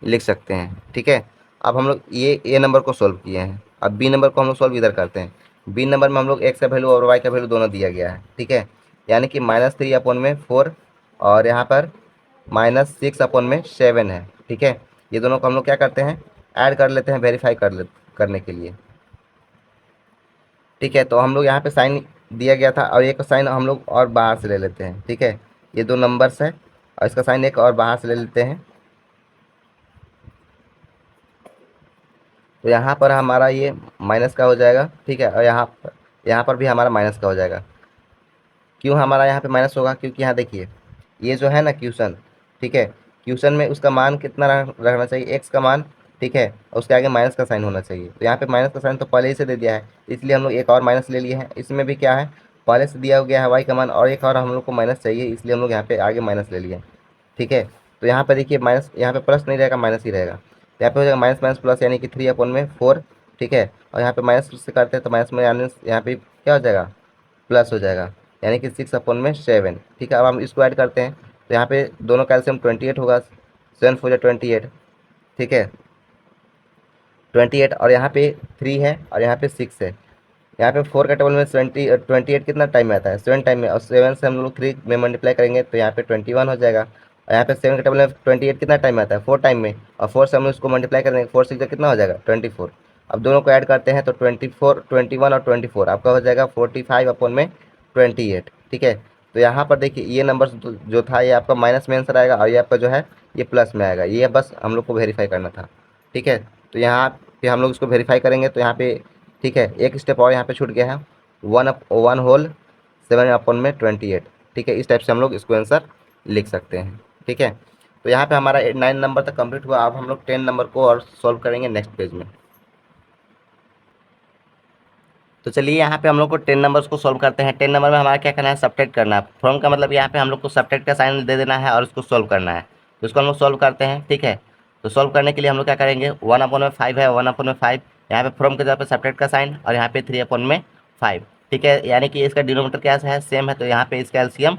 लिख सकते हैं, ठीक है। अब हम लोग ये ए नंबर को सॉल्व किए हैं, अब बी नंबर को हम लोग सॉल्व इधर करते हैं। बी नंबर में हम लोग एक्स का वैल्यू और वाई का वैल्यू दोनों दिया गया है, ठीक है, यानी कि -3/4 और यहाँ पर -6/7 है, ठीक है। ये दोनों को हम लोग क्या करते हैं ऐड कर लेते हैं वेरीफाई करने के लिए, ठीक है। तो हम लोग यहाँ पे साइन दिया गया था और एक साइन हम लोग और बाहर से ले लेते हैं, ठीक है, ये दो नंबर्स है और इसका साइन एक और बाहर से ले लेते हैं। तो यहाँ पर हमारा ये माइनस का हो जाएगा, ठीक है, और यहाँ पर भी हमारा माइनस का हो जाएगा। क्यों हमारा यहाँ पे माइनस होगा, क्योंकि यहाँ देखिए ये जो है ना क्वेश्चन, ठीक है, क्वेश्चन में उसका मान कितना रखना चाहिए एक्स का मान, ठीक है, और उसके आगे माइनस का साइन होना चाहिए। तो यहाँ पे माइनस का साइन तो पहले ही से दे दिया है, इसलिए हम लोग एक और माइनस ले लिए हैं। इसमें भी क्या है पहले से दिया गया है वाई का मान और एक और हम लोग को माइनस चाहिए, इसलिए हम लोग यहाँ पे आगे माइनस ले लिए हैं, ठीक है। तो यहाँ पे देखिए माइनस, यहाँ पे प्लस नहीं रहेगा माइनस ही रहेगा, तो यहाँ पे हो जाएगा माइनस माइनस प्लस, यानी कि 3/4, ठीक है, और यहाँ पे माइनस से करते हैं तो माइनस में यानी यहाँ पे क्या हो जाएगा प्लस हो जाएगा, यानी कि 6/7, ठीक है। अब हम इसको ऐड करते हैं तो यहाँ पे दोनों कैल्शियम 28 होगा, 7 4 28, ठीक है, 28, और यहाँ पे 3 है और यहाँ पे 6 है। यहाँ पे 4 का टेबल में 28 कितना टाइम में आता है 7 टाइम में, और 7 से हम लोग 3 में मल्टीप्लाई करेंगे तो यहाँ पे 21 हो जाएगा, और यहाँ पे 7 का टेबल में 28 कितना टाइम में आता है 4 टाइम में, और 4 से हम लोग इसको मल्टीप्लाई करेंगे 4 6 कितना हो जाएगा 24। अब दोनों को ऐड करते हैं तो 24 21 और 24 आपका हो जाएगा 45/28, ठीक है। तो यहाँ पर देखिए ये नंबर जो था ये आपका माइनस में आंसर आएगा और ये आपका जो है ये प्लस में आएगा, ये बस हम लोग को वेरीफाई करना था, ठीक है। तो यहाँ फिर हम लोग इसको वेरीफाई करेंगे तो यहाँ पे ठीक है एक स्टेप और यहाँ पे छूट गया है, 1/7/28। ठीक है, इस टाइप से हम लोग इसको आंसर लिख सकते हैं। ठीक है, तो यहाँ पे हमारा 9 नंबर तक कंप्लीट हुआ। अब हम लोग 10 नंबर को और सॉल्व करेंगे नेक्स्ट पेज में। तो चलिए यहाँ पे हम लोग को 10 नंबर्स को सॉल्व करते हैं। 10 नंबर में हमारा क्या करना है, सब्ट्रैक्ट करना है। फ्रॉम का मतलब यहाँ पे हम लोग को सब्ट्रैक्ट का साइन दे देना है और उसको सॉल्व करना है। तो इसको हम लोग सॉल्व करते हैं। ठीक है, तो सॉल्व करने के लिए हम लोग क्या करेंगे, 1/5 है, 1/5 यहाँ पे फ्रॉम के जगह पे सब्ट्रैक्ट का साइन और यहाँ पे 3/5। ठीक है, यानी कि इसका डिनोमिनेटर क्या है, सेम है, तो यहाँ पे इसका एलसीएम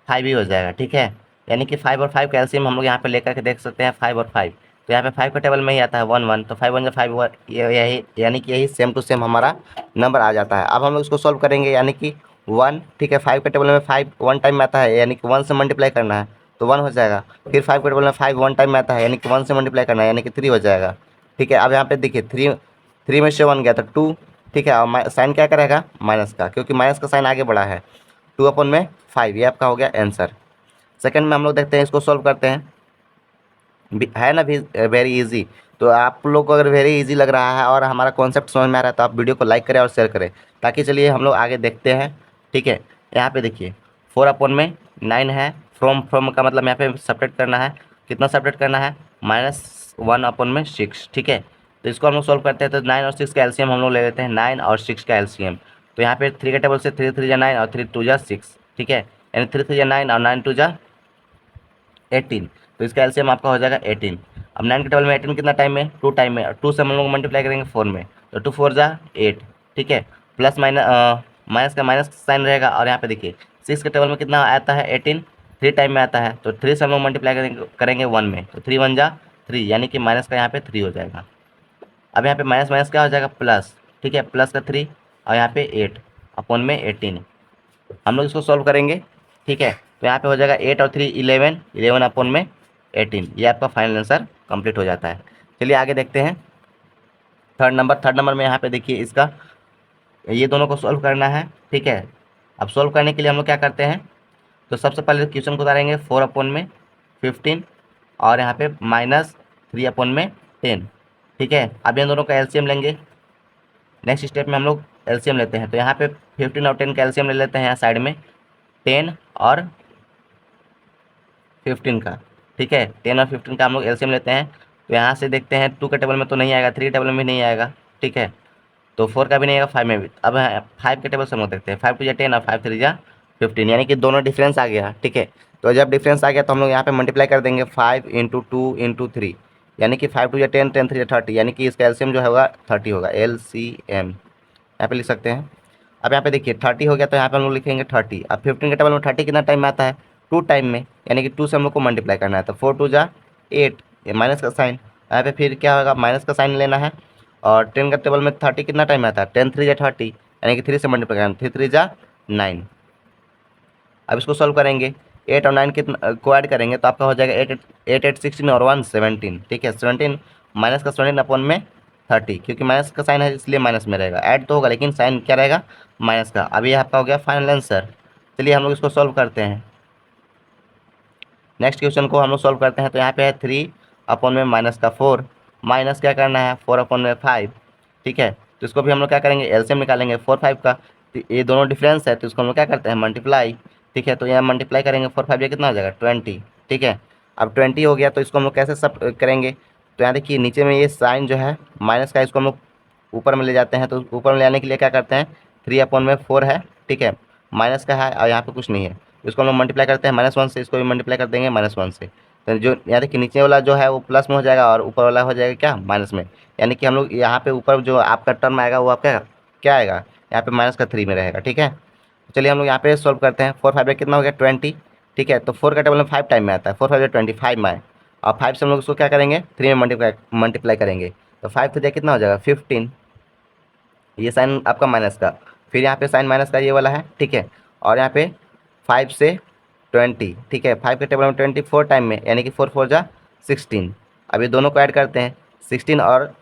5 ही हो जाएगा। ठीक है, यानी कि 5 और 5 का एलसीएम हम लोग यहाँ पे लेकर के देख सकते हैं, 5 और 5। तो यहाँ पे 5 का टेबल में ही आता है 1 1, तो 5 1 5, यही यानी कि यही सेम टू सेम हमारा नंबर आ जाता है। अब हम लोग इसको सॉल्व करेंगे, यानी कि 1, ठीक है, 5 के टेबल में 5 1 टाइम में आता है, यानी कि 1 से मल्टीप्लाई करना है तो 1 हो जाएगा। फिर 5 के टेबल में 5 1 टाइम में आता है, यानी कि 1 से मल्टीप्लाई करना है, यानी कि 3 हो जाएगा। ठीक है, अब यहाँ पे देखिए 3 में से 1 गया तो 2। ठीक है, और साइन क्या करेगा, माइनस का, क्योंकि माइनस का साइन आगे बढ़ा है। 2/5, ये आपका हो गया आंसर। सेकंड में हम लोग देखते हैं, इसको सॉल्व करते हैं। है ना भी वेरी इजी। तो आप लोग को अगर वेरी इजी लग रहा है और हमारा कॉन्सेप्ट समझ में आ रहा है तो आप वीडियो को लाइक करें और शेयर करें, ताकि चलिए हम लोग आगे देखते हैं। ठीक है, यहाँ पे देखिए 4/9 है। फ्रॉम का मतलब यहाँ पे सब्ट्रैक्ट करना है। कितना सब्ट्रैक्ट करना है, -1/6। ठीक है, तो इसको हम लोग सॉल्व करते हैं। तो 9 और 6 का एलसीएम हम लोग ले लेते हैं, 9 और 6 का एलसीएम। तो यहाँ पे 3 के टेबल से 3 3 9 और 3 2 6। ठीक है, यानी 3 3 9 और 9 2 18। तो इसका एलसीएम आपका हो जाएगा 18। अब 9 के टेबल में 18 कितना टाइम में, 2 टाइम में, और 2 से हम लोग मल्टीप्लाई करेंगे 4 में, तो 2 4 8। ठीक है, प्लस माइनस का माइनस साइन रहेगा। और यहाँ पे देखिए 6 के टेबल में कितना आता है, 18, 3 टाइम में आता है, तो 3 से हम लोग मल्टीप्लाई करेंगे 1 में, तो 3 1 3, यानी कि माइनस का यहाँ पे 3 हो जाएगा। अब यहाँ पे माइनस माइनस क्या हो जाएगा, प्लस। ठीक है, प्लस का 3 और यहाँ पे 8 अपॉन में 18। हम लोग इसको सॉल्व करेंगे। ठीक है, तो यहाँ पे हो जाएगा 8 और 3 11, 11/18। ये आपका फाइनल आंसर कंप्लीट हो जाता है। चलिए आगे देखते हैं। थर्ड नंबर में यहाँ पे देखिए इसका, ये दोनों को सॉल्व करना है। ठीक है, अब सॉल्व करने के लिए हम लोग क्या करते हैं, तो सबसे पहले क्वेश्चन को उतारेंगे 4/15 और यहाँ पे -3/10। ठीक है, अब इन दोनों का एलसीएम लेंगे। नेक्स्ट स्टेप में हम लोग एलसीएम लेते हैं, तो यहाँ पे 15 और 10 का एलसीएम ले लेते हैं यहाँ साइड में, 10 और 15 का। ठीक है, 10 और 15 का हम लोग एलसीएम लेते हैं। तो यहाँ से देखते हैं 2 के टेबल में तो नहीं आएगा, 3 के टेबल में भी नहीं आएगा। ठीक है, तो 4 का भी नहीं आएगा, 5 में भी। अब 5 के टेबल से हम लोग देखते हैं, 5 2 10 और 5 3 15, यानी कि दोनों डिफरेंस आ गया। ठीक है, तो जब डिफरेंस आ गया तो हम लोग यहाँ पे मल्टीप्लाई कर देंगे, 5 × 2 × 3, यानी कि 5 2 10 10 3 30, यानी कि इसका एलसीएम जो होगा 30 होगा, LCM यहाँ पे लिख सकते हैं। अब यहाँ पे देखिए 30 हो गया, तो यहाँ पे हम लोग लिखेंगे 30। अब 15 के टेबल में 30 कितना टाइम में आता है, 2 टाइम में, यानी कि 2 से हम लोग को मल्टीप्लाई करना है, तो 4 2 8, ये माइनस का साइन। यहाँ पे फिर क्या होगा, माइनस का साइन लेना है। और 10 का टेबल में 30 कितना टाइम में आता है, 10 3 30, यानी कि 3 से मल्टीप्लाई करना, 3 3 9। अब इसको सॉल्व करेंगे, 8 और 9 कितना को ऐड करेंगे तो आपका हो जाएगा 8 8 16 और 1 17। ठीक है, 17 माइनस का 17 अपॉन में 30, क्योंकि माइनस का साइन है इसलिए माइनस में रहेगा, ऐड तो होगा लेकिन साइन क्या रहेगा, माइनस का। अभी आपका हो गया फाइनल आंसर। चलिए हम लोग इसको सॉल्व करते हैं। नेक्स्ट क्वेश्चन को हम लोग सॉल्व करते हैं, तो यहाँ पे है 3/-4, माइनस क्या करना है, 4/5। ठीक है, तो इसको भी हम लोग क्या करेंगे, एलसीएम निकालेंगे 4 5 का। तो ये दोनों डिफरेंस है, तो इसको हम लोग क्या करते हैं, मल्टीप्लाई। ठीक है, तो यहाँ मल्टीप्लाई करेंगे 4 5, ये कितना हो जाएगा, 20। ठीक है, अब 20 हो गया, तो इसको हम लोग कैसे सब करेंगे, तो यहाँ देखिए नीचे में ये साइन जो है माइनस का, इसको हम लोग ऊपर में ले जाते हैं। तो ऊपर में ले आने के लिए क्या करते हैं, 3/4 है। ठीक है, माइनस का है और यहाँ पे कुछ नहीं है, इसको हम लोग मल्टीप्लाई करते हैं -1 से, इसको भी मल्टीप्लाई कर देंगे -1 से। तो जो यहाँ देखिए नीचे वाला जो है वो प्लस में हो जाएगा और ऊपर वाला हो जाएगा क्या, माइनस में। यानी कि हम लोग यहाँ पे ऊपर जो आपका टर्म आएगा वो आपका क्या आएगा, यहाँ पे -3 में रहेगा। ठीक है, चलिए हम लोग यहाँ पे सॉल्व करते हैं। 4 5 कितना हो गया, 20। ठीक है, तो 4 का टेबल में 5 टाइम में आता है, 4 5 25 में आए, और 5 से हम लोग उसको क्या करेंगे, 3 में मल्टीप्लाई करेंगे, तो 5 3 कितना हो जाएगा, 15। ये साइन आपका माइनस का, फिर यहाँ पे साइन माइनस का ये वाला है। ठीक है, और यहाँ पे 5 से 20। ठीक है, 5 के टेबल में 24 टाइम में, यानी कि 4 4 16। अब ये दोनों को ऐड करते हैं, 16 और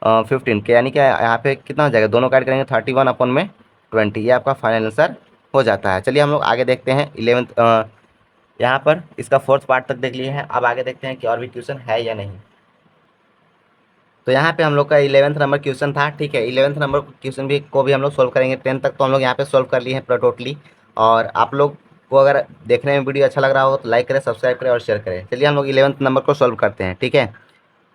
15 के, यानी कि यहाँ पे कितना हो जाएगा, दोनों को ऐड करेंगे 31/20। ये आपका फाइनल आंसर हो जाता है। चलिए हम लोग आगे देखते हैं 11th, यहाँ पर इसका 4th पार्ट तक देख लिए हैं। अब आगे देखते हैं कि और भी क्वेश्चन है या नहीं। तो यहाँ पे हम लोग का 11th नंबर क्वेश्चन था, ठीक है। 11th नंबर क्वेश्चन भी को भी हम लोग सोल्व करेंगे। 10 तक तो हम लोग यहाँ पे सोल्व कर लिए हैं पूरा टोटली। और आप लोग को अगर देखने में वीडियो अच्छा लग रहा हो तो लाइक करें, सब्सक्राइब करें और शेयर करें। चलिए हम लोग 11th नंबर को सोल्व करते हैं, ठीक है।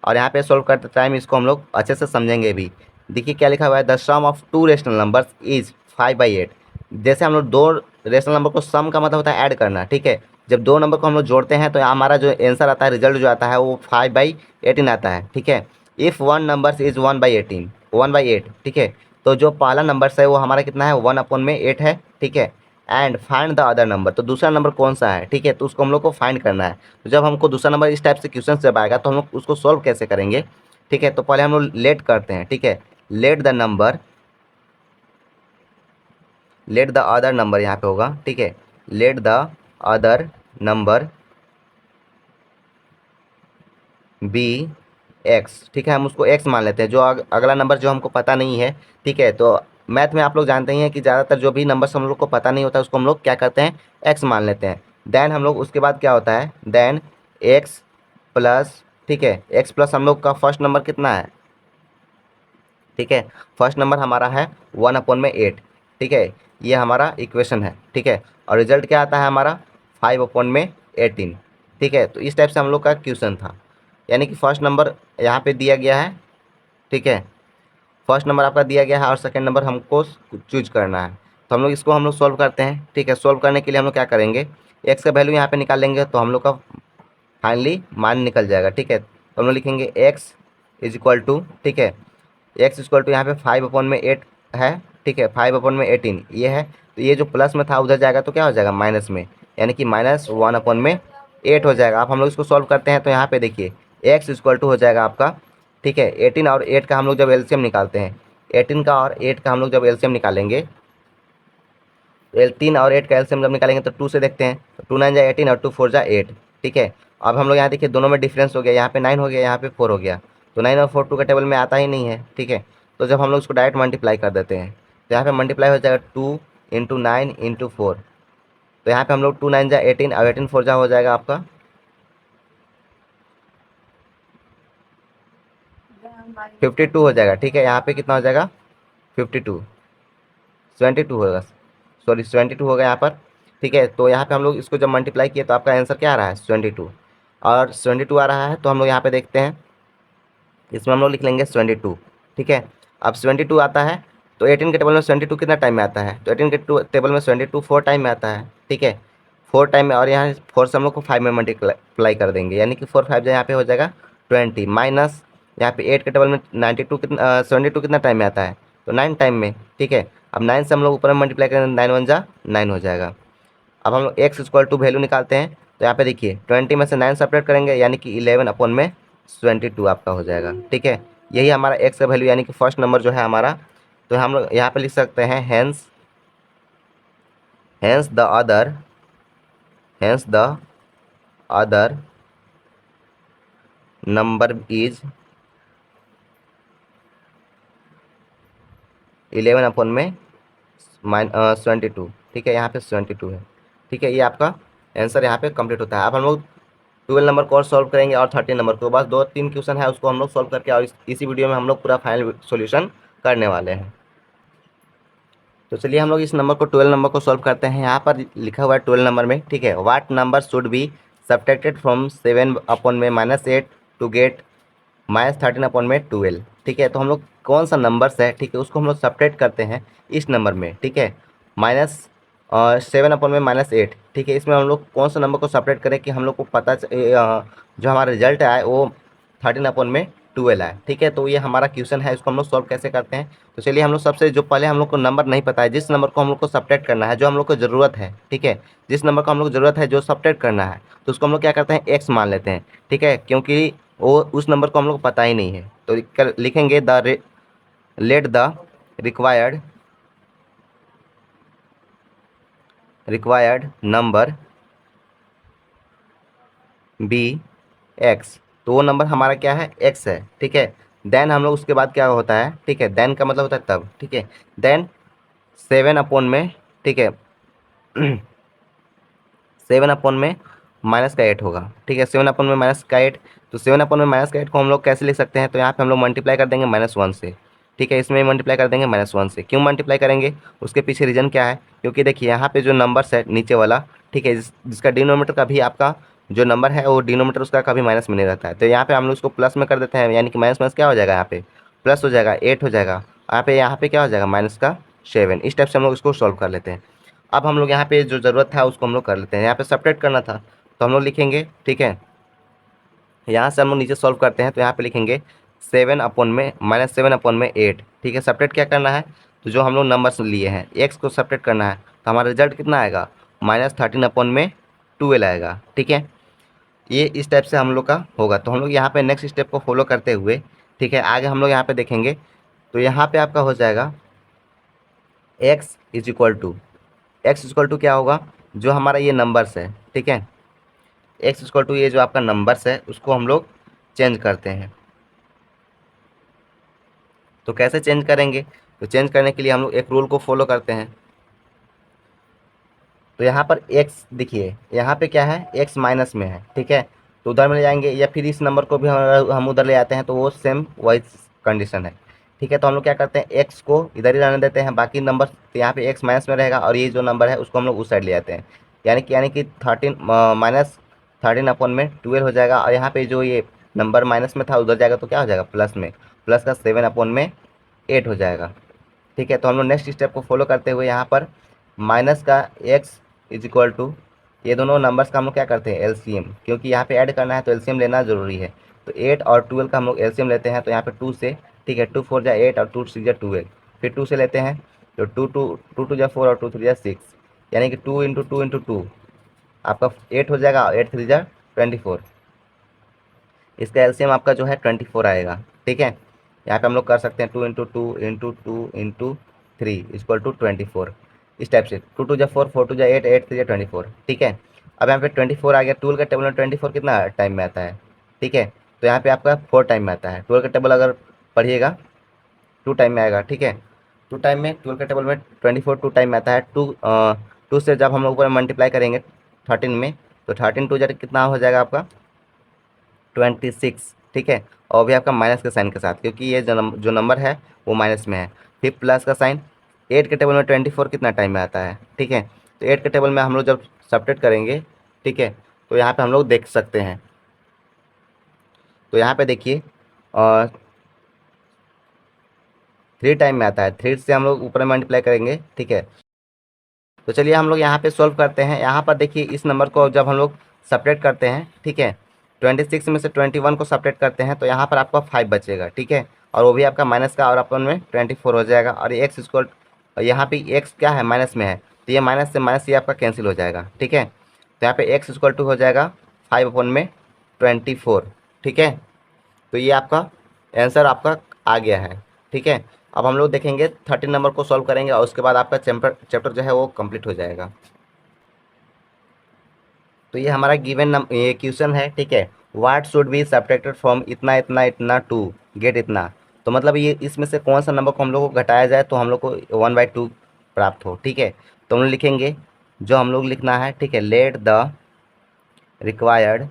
और यहाँ पे सोल्व करते टाइम इसको हम लोग अच्छे से समझेंगे भी। देखिए क्या लिखा हुआ है, the sum of two rational numbers is 5/8। जैसे हम लोग दो रेशनल नंबर को सम का मतलब होता है ऐड करना, ठीक है। जब दो नंबर को हम लोग जोड़ते हैं तो हमारा जो आंसर आता है, रिजल्ट जो आता है वो 5/18 आता है, ठीक है। इफ़ वन नंबर इज 1/18, 1/8, ठीक है। तो जो पहला नंबर है वो हमारा कितना है, 1/8 है, ठीक है। And find the other number, तो दूसरा नंबर कौन सा है, ठीक है। तो उसको हम लोग को फाइंड करना है। तो जब हमको दूसरा नंबर इस टाइप से क्वेश्चन जब आएगा तो हम लोग उसको सोल्व कैसे करेंगे, ठीक है। तो पहले हम लोग लेट करते हैं, ठीक है। Let the number, let the other number यहाँ पे होगा, ठीक है। Let the other number be x, ठीक है। हम उसको एक्स मान लेते हैं, जो अगला नंबर जो हमको पता नहीं है, ठीक है। तो मैथ में आप लोग जानते ही हैं कि ज़्यादातर जो भी नंबर हम लोग को पता नहीं होता है उसको हम लोग क्या करते हैं, एक्स मान लेते हैं। देन हम लोग उसके बाद क्या होता है, देन एक्स प्लस, ठीक है। एक्स प्लस हम लोग का फर्स्ट नंबर कितना है, ठीक है। फर्स्ट नंबर हमारा है 1/8, ठीक है। ये हमारा इक्वेशन है, ठीक है। और रिजल्ट क्या आता है हमारा 5/18, ठीक है। तो इस टाइप से हम लोग का क्वेश्चन था, यानी कि फर्स्ट नंबर यहाँ पे दिया गया है, ठीक है। फर्स्ट नंबर आपका दिया गया है और सेकंड नंबर हमको चूज करना है। तो हम लोग इसको हम लोग सॉल्व करते हैं, ठीक है। सॉल्व करने के लिए हम लोग क्या करेंगे, एक्स का वैल्यू यहाँ पे निकालेंगे तो हम लोग का फाइनली मान निकल जाएगा, ठीक है। तो हम लोग लिखेंगे एक्स इज इक्वल टू, ठीक है। एक्स इक्वल टू यहाँ पे 5/8 है, ठीक है। 5/18 ये है। तो ये जो प्लस में था उधर जाएगा तो क्या हो जाएगा, माइनस में, यानी कि -1/8 हो जाएगा। अब हम लोग इसको सॉल्व करते हैं तो यहाँ पे देखिए एक्स इक्वल टू हो जाएगा आपका, ठीक है। 18 और 8 का हम लोग जब एलसीएम निकालते हैं, 18 का और 8 का हम लोग जब एलसीएम निकालेंगे, 3 और 8 का एलसीएम जब निकालेंगे तो 2 से देखते हैं, तो 2 9 जा 18 और 2 4 जा 8, ठीक है। अब हम लोग यहाँ देखिए दोनों में डिफरेंस हो गया, यहाँ पे 9 हो गया, यहाँ पे 4 हो गया। तो 9 और 4 2 का टेबल में आता ही नहीं है, ठीक है। तो जब हम लोग इसको डायरेक्ट मल्टीप्लाई कर देते हैं तो यहाँ पे मल्टीप्लाई हो जाएगा 2 × 9 × 4। तो यहाँ पे हम लोग 2 9 जा 18 और 18 4 जा हो जाएगा आपका 52 हो जाएगा, ठीक है। यहाँ पे कितना हो जाएगा 52, 72 होगा, सॉरी 72 होगा यहाँ पर, ठीक है। तो यहाँ पे हम लोग इसको जब मल्टीप्लाई किए तो आपका आंसर क्या आ रहा है 72, और 72 आ रहा है। तो हम लोग यहाँ पे देखते हैं, इसमें हम लोग लिख लेंगे 72, ठीक है। अब 72 आता है तो 18 के टेबल में 72 कितना टाइम में आता है, तो 18 के टेबल में 72 4 टाइम में आता है, ठीक है। 4 टाइम में, और यहाँ 4 से हम लोग को 5 में मल्टीप्लाई कर देंगे, यानी कि 4 5 यहाँ पे हो जाएगा 20, माइनस यहाँ पे 8 के टेबल में 92 कितना 72 कितना टाइम में आता है, तो 9 टाइम में, ठीक है। अब 9 से हम लोग ऊपर में मल्टीप्लाई करेंगे, 9 1 जा 9 हो जाएगा। अब हम लोग एक्स इक्वल टू वैल्यू निकालते हैं तो यहाँ पे देखिए 20 में से 9 सेपरेट करेंगे, यानी कि 11/22 आपका हो जाएगा, ठीक है। यही हमारा एक्स का वैल्यू यानी कि फर्स्ट नंबर जो है हमारा। तो हम लोग यहाँ पे लिख सकते हैं hence, hence the other, hence the other number is 11/22, ठीक है। यहाँ पे 72 है, ठीक है। ये आपका आंसर यहाँ पे कंप्लीट होता है। अब हम लोग 12 नंबर को और सॉल्व करेंगे और 13 नंबर को, बस 2 3 क्वेश्चन है उसको हम लोग सॉल्व करके और इसी वीडियो में हम लोग पूरा फाइनल सॉल्यूशन करने वाले हैं। तो चलिए हम लोग इस नंबर को 12 नंबर को सॉल्व करते हैं। यहाँ पर लिखा हुआ है 12 नंबर में, ठीक है। What number should be subtracted from 7/8 to get -13/12, ठीक है। तो हम लोग कौन सा नंबर्स है, ठीक है, उसको हम लोग सब्ट्रैक्ट करते हैं इस नंबर में, ठीक है। माइनस 7/8, ठीक है। इसमें हम लोग कौन सा नंबर को सब्ट्रैक्ट करें कि हम लोग को पता जो हमारा रिजल्ट आए वो 13/12 आए, ठीक है। तो ये हमारा क्वेश्चन है, इसको हम लोग सॉल्व कैसे करते हैं। तो चलिए हम लोग सबसे जो पहले हम लोग को नंबर नहीं पता है, जिस नंबर को हम लोग को सब्ट्रैक्ट करना है, जो हम लोग को ज़रूरत है, ठीक है, जिस नंबर को हम लोग ज़रूरत है जो सब्ट्रैक्ट करना है, तो उसको हम लोग क्या करते हैं एक्स मान लेते हैं, ठीक है। क्योंकि वो उस नंबर को हम लोग को पता ही नहीं है। तो लिखेंगे let the required number be x. तो वो नंबर हमारा क्या है, एक्स है, ठीक है। देन हम लोग उसके बाद क्या होता है, ठीक है, देन का मतलब होता है तब, ठीक है। देन 7 अपॉन में, ठीक है, 7 अपॉन में माइनस का 8 होगा, ठीक है। 7 में माइनस का 8, तो 7 में माइनस का 8 को हम लोग कैसे लिख सकते हैं, तो यहाँ पे हम लोग मल्टीप्लाई कर देंगे -1 से, ठीक है। इसमें मल्टीप्लाई कर देंगे -1 से। क्यों मल्टीप्लाई करेंगे, उसके पीछे रीज़न क्या है, क्योंकि देखिए यहाँ पे जो नंबर्स है नीचे वाला, ठीक है, जिसका डिनोमीटर का भी आपका जो नंबर है वो डिनोमीटर उसका कभी माइनस में नहीं रहता है, तो यहाँ पे हम लोग उसको प्लस में कर देते हैं, यानी कि माइनस माइनस क्या हो जाएगा, यहाँ पे प्लस हो जाएगा, 8 हो जाएगा, यहाँ पे क्या हो जाएगा, -7। इस टाइप से हम लोग इसको सॉल्व कर लेते हैं। अब हम लोग यहाँ पे जो ज़रूरत था उसको हम लोग कर लेते हैं। यहाँ पे सब्ट्रैक्ट करना था तो हम लोग लिखेंगे, ठीक है। यहाँ से हम लोग नीचे सॉल्व करते हैं, तो यहाँ पे लिखेंगे 7/-8, ठीक है। सब्ट्रैक्ट क्या करना है, तो जो हम लोग नंबर्स लिए हैं एक्स को सब्ट्रैक्ट करना है, तो हमारा रिजल्ट कितना आएगा, -13/12 आएगा, ठीक है। ये इस टाइप से हम लोग का होगा। तो हम लोग यहाँ पे नेक्स्ट स्टेप को फॉलो करते हुए, ठीक है, आगे हम लोग यहाँ पे देखेंगे, तो यहाँ पे आपका हो जाएगा एक्स इज इक्वल टू क्या होगा, जो हमारा ये नंबर्स है, ठीक है, एक्स इक्वल टू ये जो आपका नंबर्स है उसको हम लोग चेंज करते हैं। तो कैसे चेंज करेंगे, तो चेंज करने के लिए हम लोग एक रूल को फॉलो करते हैं। तो यहाँ पर एक्स देखिए, यहाँ पे क्या है, एक्स माइनस में है, ठीक है, तो उधर में ले जाएंगे, या फिर इस नंबर को भी हम उधर ले आते हैं, तो वो सेम वही कंडीशन है, ठीक है। तो हम लोग क्या करते हैं, एक्स को इधर ही रहने देते हैं, बाकी नंबर, तो यहाँ पे एक्स माइनस में रहेगा, और ये जो नंबर है उसको हम लोग उस साइड ले आते हैं, यानी कि 13/12 हो जाएगा, और यहाँ पे जो ये नंबर माइनस में था उधर जाएगा तो क्या हो जाएगा, प्लस में, प्लस का 7/8 हो जाएगा, ठीक है। तो हम लोग नेक्स्ट स्टेप को फॉलो करते हुए यहाँ पर माइनस का एक्स इज इक्वल टू, ये दोनों नंबर्स का हम लोग क्या करते हैं, एलसीएम, क्योंकि यहाँ पे ऐड करना है तो एलसीएम लेना ज़रूरी है। तो 8 और 12 का हम लोग एलसीएम लेते हैं, तो यहाँ पे 2 से, ठीक है, 2 4 जा 8 और 2 6 जा 12, फिर 2 से लेते हैं, तो 2 2 जा 4 और 2 3 जा 6, यानी कि 2 × 2 × 2 आपका 8 हो जाएगा, और 8 3 जा 24, इसका एलसीएम आपका जो है 24 आएगा, ठीक है। यहाँ पे हम लोग कर सकते हैं 2 × 2 × 2 × 3 = 24, इस टाइप से 2 2 जा 4 4 2 जा 8 8 3 जा 24, ठीक है। अब यहाँ पे 24 आ गया, 12 का टेबल में 24 कितना टाइम में आता है, ठीक है। तो यहाँ पे आपका 4 टाइम में आता है, 12 का टेबल अगर पढ़िएगा 2 टाइम में आएगा, ठीक है। 2 टाइम में 12 का टेबल में 24 2 टाइम में आता है। 2 से जब हम लोग ऊपर मल्टीप्लाई करेंगे 13 में, तो 13 2 जा कितना हो जाएगा आपका 26, ठीक है। और भी आपका माइनस के साइन के साथ, क्योंकि ये जो नंबर है वो माइनस में है। फिर प्लस का साइन, 8 के टेबल में 24 कितना टाइम में आता है, ठीक है। तो 8 के टेबल में हम लोग जब सब्ट्रैक्ट करेंगे, ठीक है, तो यहाँ पे हम लोग देख सकते हैं, तो यहाँ पे देखिए 3 टाइम में आता है, 3 से हम लोग ऊपर मल्टीप्लाई करेंगे, ठीक है। तो चलिए हम लोग यहाँ पे सॉल्व करते हैं। यहाँ पर देखिए इस नंबर को जब हम लोग सब्ट्रैक्ट करते हैं, ठीक है, 26 में से 21 को सब्ट्रैक्ट करते हैं, तो यहाँ पर आपका 5 बचेगा, ठीक है, और वो भी आपका माइनस का, और अपन में 24 हो जाएगा, और एक्स इक्वल, यहाँ पे एक्स क्या है, माइनस में है, तो ये माइनस से माइनस ये आपका कैंसिल हो जाएगा, ठीक है। तो यहाँ पे एक्स इक्वल टू हो जाएगा 5/24, ठीक है। तो ये आपका आंसर आपका आ गया है, ठीक है। अब हम लोग देखेंगे 13 नंबर को सॉल्व करेंगे, और उसके बाद आपका चैप्टर जो है वो कंप्लीट हो जाएगा। तो ये हमारा गिवन ये क्वेश्चन है, ठीक है, what should be subtracted from इतना इतना इतना टू गेट इतना। तो मतलब ये इसमें से कौन सा नंबर को हम लोग को घटाया जाए तो हम लोग को 1/2 प्राप्त हो, ठीक है। तो हम लोग लिखेंगे, जो हम लोग लिखना है, ठीक है, let the required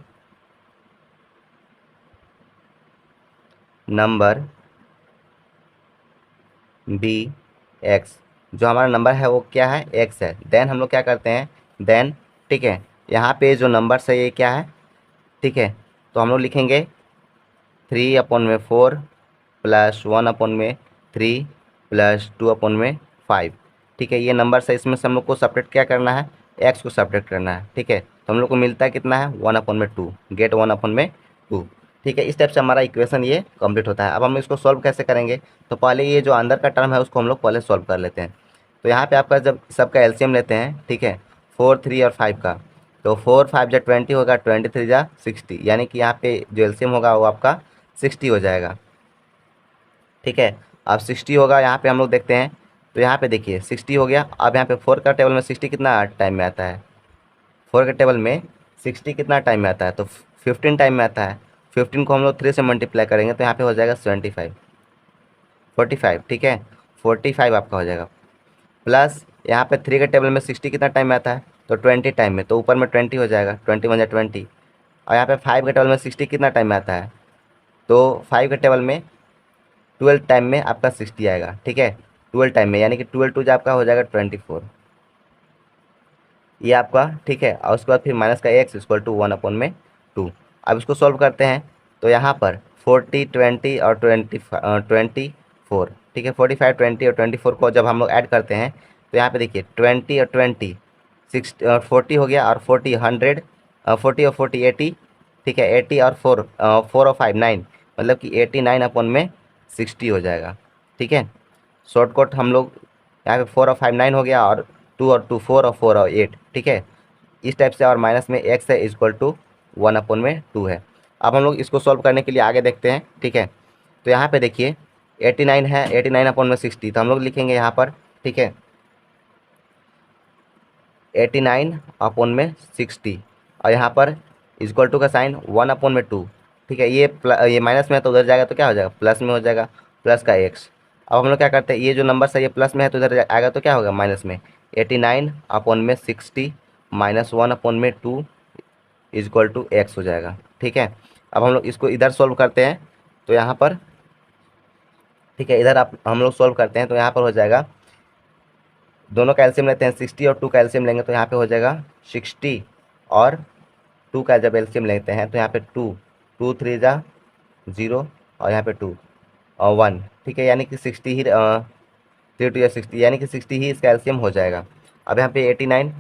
number be x, जो हमारा नंबर है वो क्या है, एक्स है। देन हम लोग क्या करते हैं, देन, ठीक है, यहाँ पे जो नंबर्स है ये क्या है, ठीक है, तो हम लोग लिखेंगे 3/4 प्लस 1/3 प्लस 2/5, ठीक है। ये नंबर्स है, इसमें से हम लोग को सब्ट्रैक्ट क्या करना है, एक्स को सब्ट्रैक्ट करना है, ठीक है। तो हम लोग को मिलता है कितना है, 1/2, गेट 1/2, ठीक है। इस टाइप से हमारा इक्वेशन ये कंप्लीट होता है। अब हम इसको सॉल्व कैसे करेंगे, तो पहले ये जो अंदर का टर्म है उसको हम लोग पहले सॉल्व कर लेते हैं। तो यहाँ पे आपका जब सबका एलसीएम लेते हैं, ठीक है, 4 3 और 5 का, तो 4 5 जा 20 होगा, 23 जा 60, यानी कि यहाँ पे जो एलसीएम होगा वो आपका 60 हो जाएगा, ठीक है। अब 60 होगा, यहाँ पे हम लोग देखते हैं, तो यहाँ पे देखिए 60 हो गया। अब यहाँ पे 4 का टेबल में 60 कितना टाइम में आता है, 4 के टेबल में 60 कितना टाइम में आता है, तो 15 टाइम में आता है। 15 को हम लोग 3 से मल्टीप्लाई करेंगे, तो यहाँ पे हो जाएगा 45, ठीक है, 45 आपका हो जाएगा। प्लस यहाँ पे 3 के टेबल में 60 कितना टाइम में आता है, तो 20 टाइम में, तो ऊपर में 20 हो जाएगा, 20 बन जाए 20। और यहाँ पे 5 के टेबल में 60 कितना टाइम में आता है, तो 5 के टेबल में 12 टाइम में आपका 60 आएगा, ठीक है। 12 टाइम में यानी कि 12 टू जो आपका हो जाएगा 24, ये आपका, ठीक है। और उसके बाद फिर माइनस का एक्स इक्वल टू 1/2। अब इसको सॉल्व करते हैं, तो यहाँ पर 40, 20 और 24, ठीक है। 45, 20 और 24 को जब हम लोग ऐड करते हैं, तो यहाँ पे देखिए 20 और 20 40 हो गया, और 40 100, 40 और 40 80, ठीक है। 80 और 4 और 5 9, मतलब कि 89/60 हो जाएगा, ठीक है। शॉर्टकट हम लोग यहाँ पे 4 और 5 9 हो गया, और 2 और 2 4 और 4 और 8, ठीक है। इस टाइप से, और माइनस में एक्स है इक्वल टू 1/2 है। अब हम लोग इसको सॉल्व करने के लिए आगे देखते हैं, ठीक है। तो यहाँ पे देखिए 89 है, 89/60, तो हम लोग लिखेंगे यहाँ पर, ठीक है, 89/60, और यहाँ पर इक्वल टू का साइन 1/2, ठीक है। ये माइनस में है तो उधर जाएगा तो क्या हो जाएगा, प्लस में हो जाएगा, प्लस का एक्स। अब हम लोग क्या करते हैं, ये जो नंबर है ये प्लस में है तो इधर आएगा तो क्या होगा, माइनस में। 89/60 माइनस 1/2 इक्वल टू एक्स हो जाएगा, ठीक है। अब हम लोग इसको इधर सॉल्व करते हैं, तो यहाँ पर, ठीक है, इधर आप हम लोग सॉल्व करते हैं तो यहाँ पर हो जाएगा, दोनों कैल्शियम लेते हैं, 60 और 2 कैल्शियम लेंगे तो यहाँ पे हो जाएगा 60, और 2 का जब एल्शियम लेते हैं तो यहाँ पे 2, 2 3 जा 0, और यहाँ पे 2 और 1, ठीक है। यानी कि 60 ही 3 2 या 60, यानी कि 60 ही इसका एल्शियम हो जाएगा। अब यहाँ पे 89,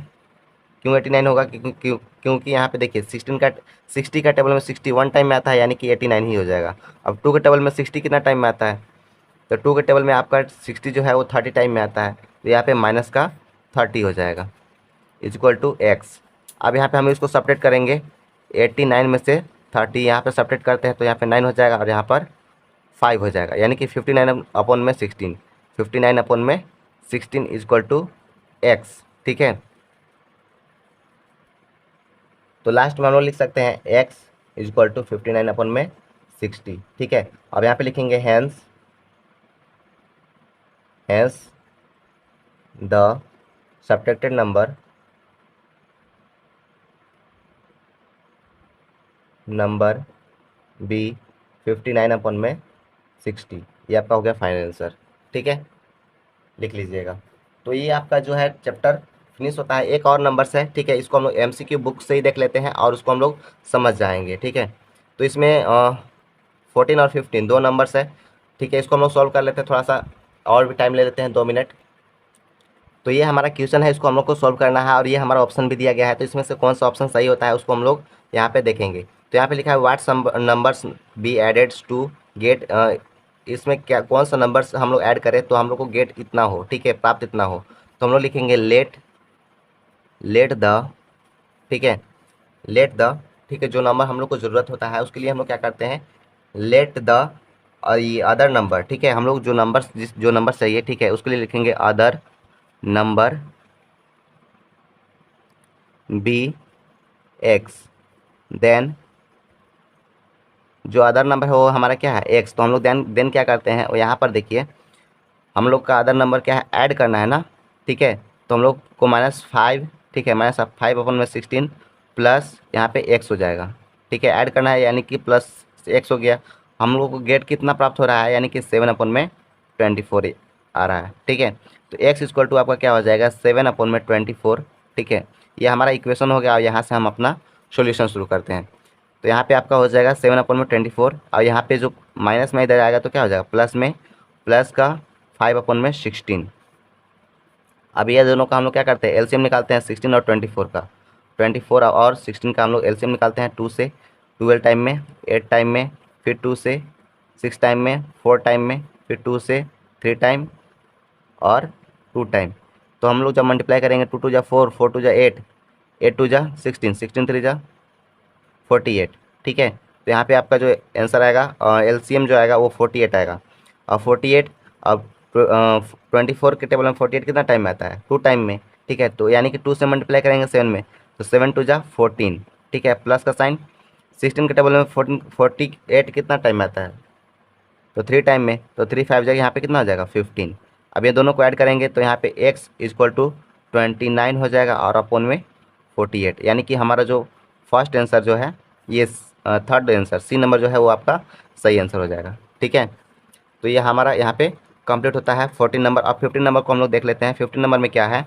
क्यों 89 होगा, क्योंकि यहाँ पे देखिए 60 का टेबल में 61 टाइम में आता है, यानी कि 89 ही हो जाएगा। अब 2 के टेबल में 60 कितना टाइम में आता है, तो 2 के टेबल में आपका 60 जो है वो 30 टाइम में आता है, तो यहाँ पे माइनस का 30 हो जाएगा इक्वल टू एक्स। अब यहाँ पे हम इसको सपरेट करेंगे, 89 में से 30 यहाँ पे सपरेट करते हैं तो यहाँ पे 9 हो जाएगा, और यहाँ पर 5 हो जाएगा, यानी कि 59/16, 59/16 इक्वल टू एक्स, ठीक है। तो लास्ट में हम लोग लिख सकते हैं एक्स इक्वल टू 59/60, ठीक है। अब यहाँ पे लिखेंगे hence the subtracted number be 59/60, ये आपका हो गया फाइनल आंसर, ठीक है, लिख लीजिएगा। तो ये आपका जो है चैप्टर फिनिश होता है। एक और नंबर्स है, ठीक है, इसको हम लोग एमसीक्यू बुक से ही देख लेते हैं और उसको हम लोग समझ जाएंगे, ठीक है। तो इसमें 14 और 15 दो नंबर्स है, ठीक है। इसको हम लोग सॉल्व कर लेते हैं, थोड़ा सा और भी टाइम ले लेते हैं, 2 मिनट। तो ये हमारा क्वेश्चन है, इसको हम लोग को सॉल्व करना है, और ये हमारा ऑप्शन भी दिया गया है, तो इसमें से कौन सा ऑप्शन सही होता है उसको हम लोग यहाँ पे देखेंगे। तो यहाँ पे लिखा है what numbers be added to get, इसमें क्या कौन सा नंबर्स हम लोग ऐड करें तो हम लोग को गेट इतना हो, ठीक है, प्राप्त इतना हो। तो हम लोग लिखेंगे लेट द, ठीक है, लेट द, ठीक है, जो नंबर हम लोग को ज़रूरत होता है उसके लिए हम लोग क्या करते हैं, लेट द, और ये अदर नंबर, ठीक है, हम लोग जो नंबर चाहिए, ठीक है, उसके लिए लिखेंगे other number be x, then जो अदर नंबर है वो हमारा क्या है, एक्स। तो हम लोग देन क्या करते हैं, यहाँ पर देखिए हम लोग का अदर नंबर क्या है, ऐड करना है ना, ठीक है। तो हम लोग को -5, ठीक है, -5/16 प्लस यहाँ पे एक्स हो जाएगा, ठीक है, ऐड करना है, यानी कि प्लस एक्स हो गया। हम लोग को गेट कितना प्राप्त हो रहा है, यानी कि 7/24 आ रहा है, ठीक है। तो एक्स इक्वल टू आपका क्या हो जाएगा, 7/24, ठीक है। ये हमारा इक्वेशन हो गया, और यहाँ से हम अपना सोल्यूशन शुरू करते हैं। तो यहाँ पे आपका हो जाएगा 7/24, और यहाँ पे जो माइनस में इधर आएगा तो क्या हो जाएगा, प्लस में, प्लस का 5/16। अब ये दोनों का हम लोग क्या करते हैं, एलसीएम निकालते हैं, 16 और 24 का, 24 और 16 का हम लोग एलसीएम निकालते हैं, 2 से 12 टाइम में, 8 टाइम में, फिर 2 से 6 टाइम में, 4 टाइम में, फिर 2 से 3 टाइम, और 2 टाइम। तो हम लोग जब मल्टीप्लाई करेंगे, 2 2 जा 4, 4 2 जा 8, 8 2 जा 16, 16 3 जा 48, ठीक है। तो यहाँ पे आपका जो आंसर आएगा, एलसीएम जो आएगा वो 48 आएगा, और 48, अब 24 के टेबल में 48 कितना टाइम में आता है, 2 टाइम में, ठीक है। तो यानी कि 2 से मल्टीप्लाई करेंगे 7 में, तो 7 2 जा 14, ठीक है, प्लस का साइन। 16 के टेबल में 48 कितना टाइम में आता है, तो 3 टाइम में, तो 3 5 जाएगा, यहाँ पे कितना हो जाएगा 15। अब ये दोनों को ऐड करेंगे तो यहाँ पे x इक्वल टू 29 हो जाएगा, और अपोन में 48, यानी कि हमारा जो फर्स्ट आंसर जो है ये थर्ड आंसर सी नंबर जो है वो आपका सही आंसर हो जाएगा। ठीक है, तो ये हमारा यहाँ पे कंप्लीट होता है 14 नंबर। अब 15 नंबर को हम लोग देख लेते हैं। 15 नंबर में क्या है,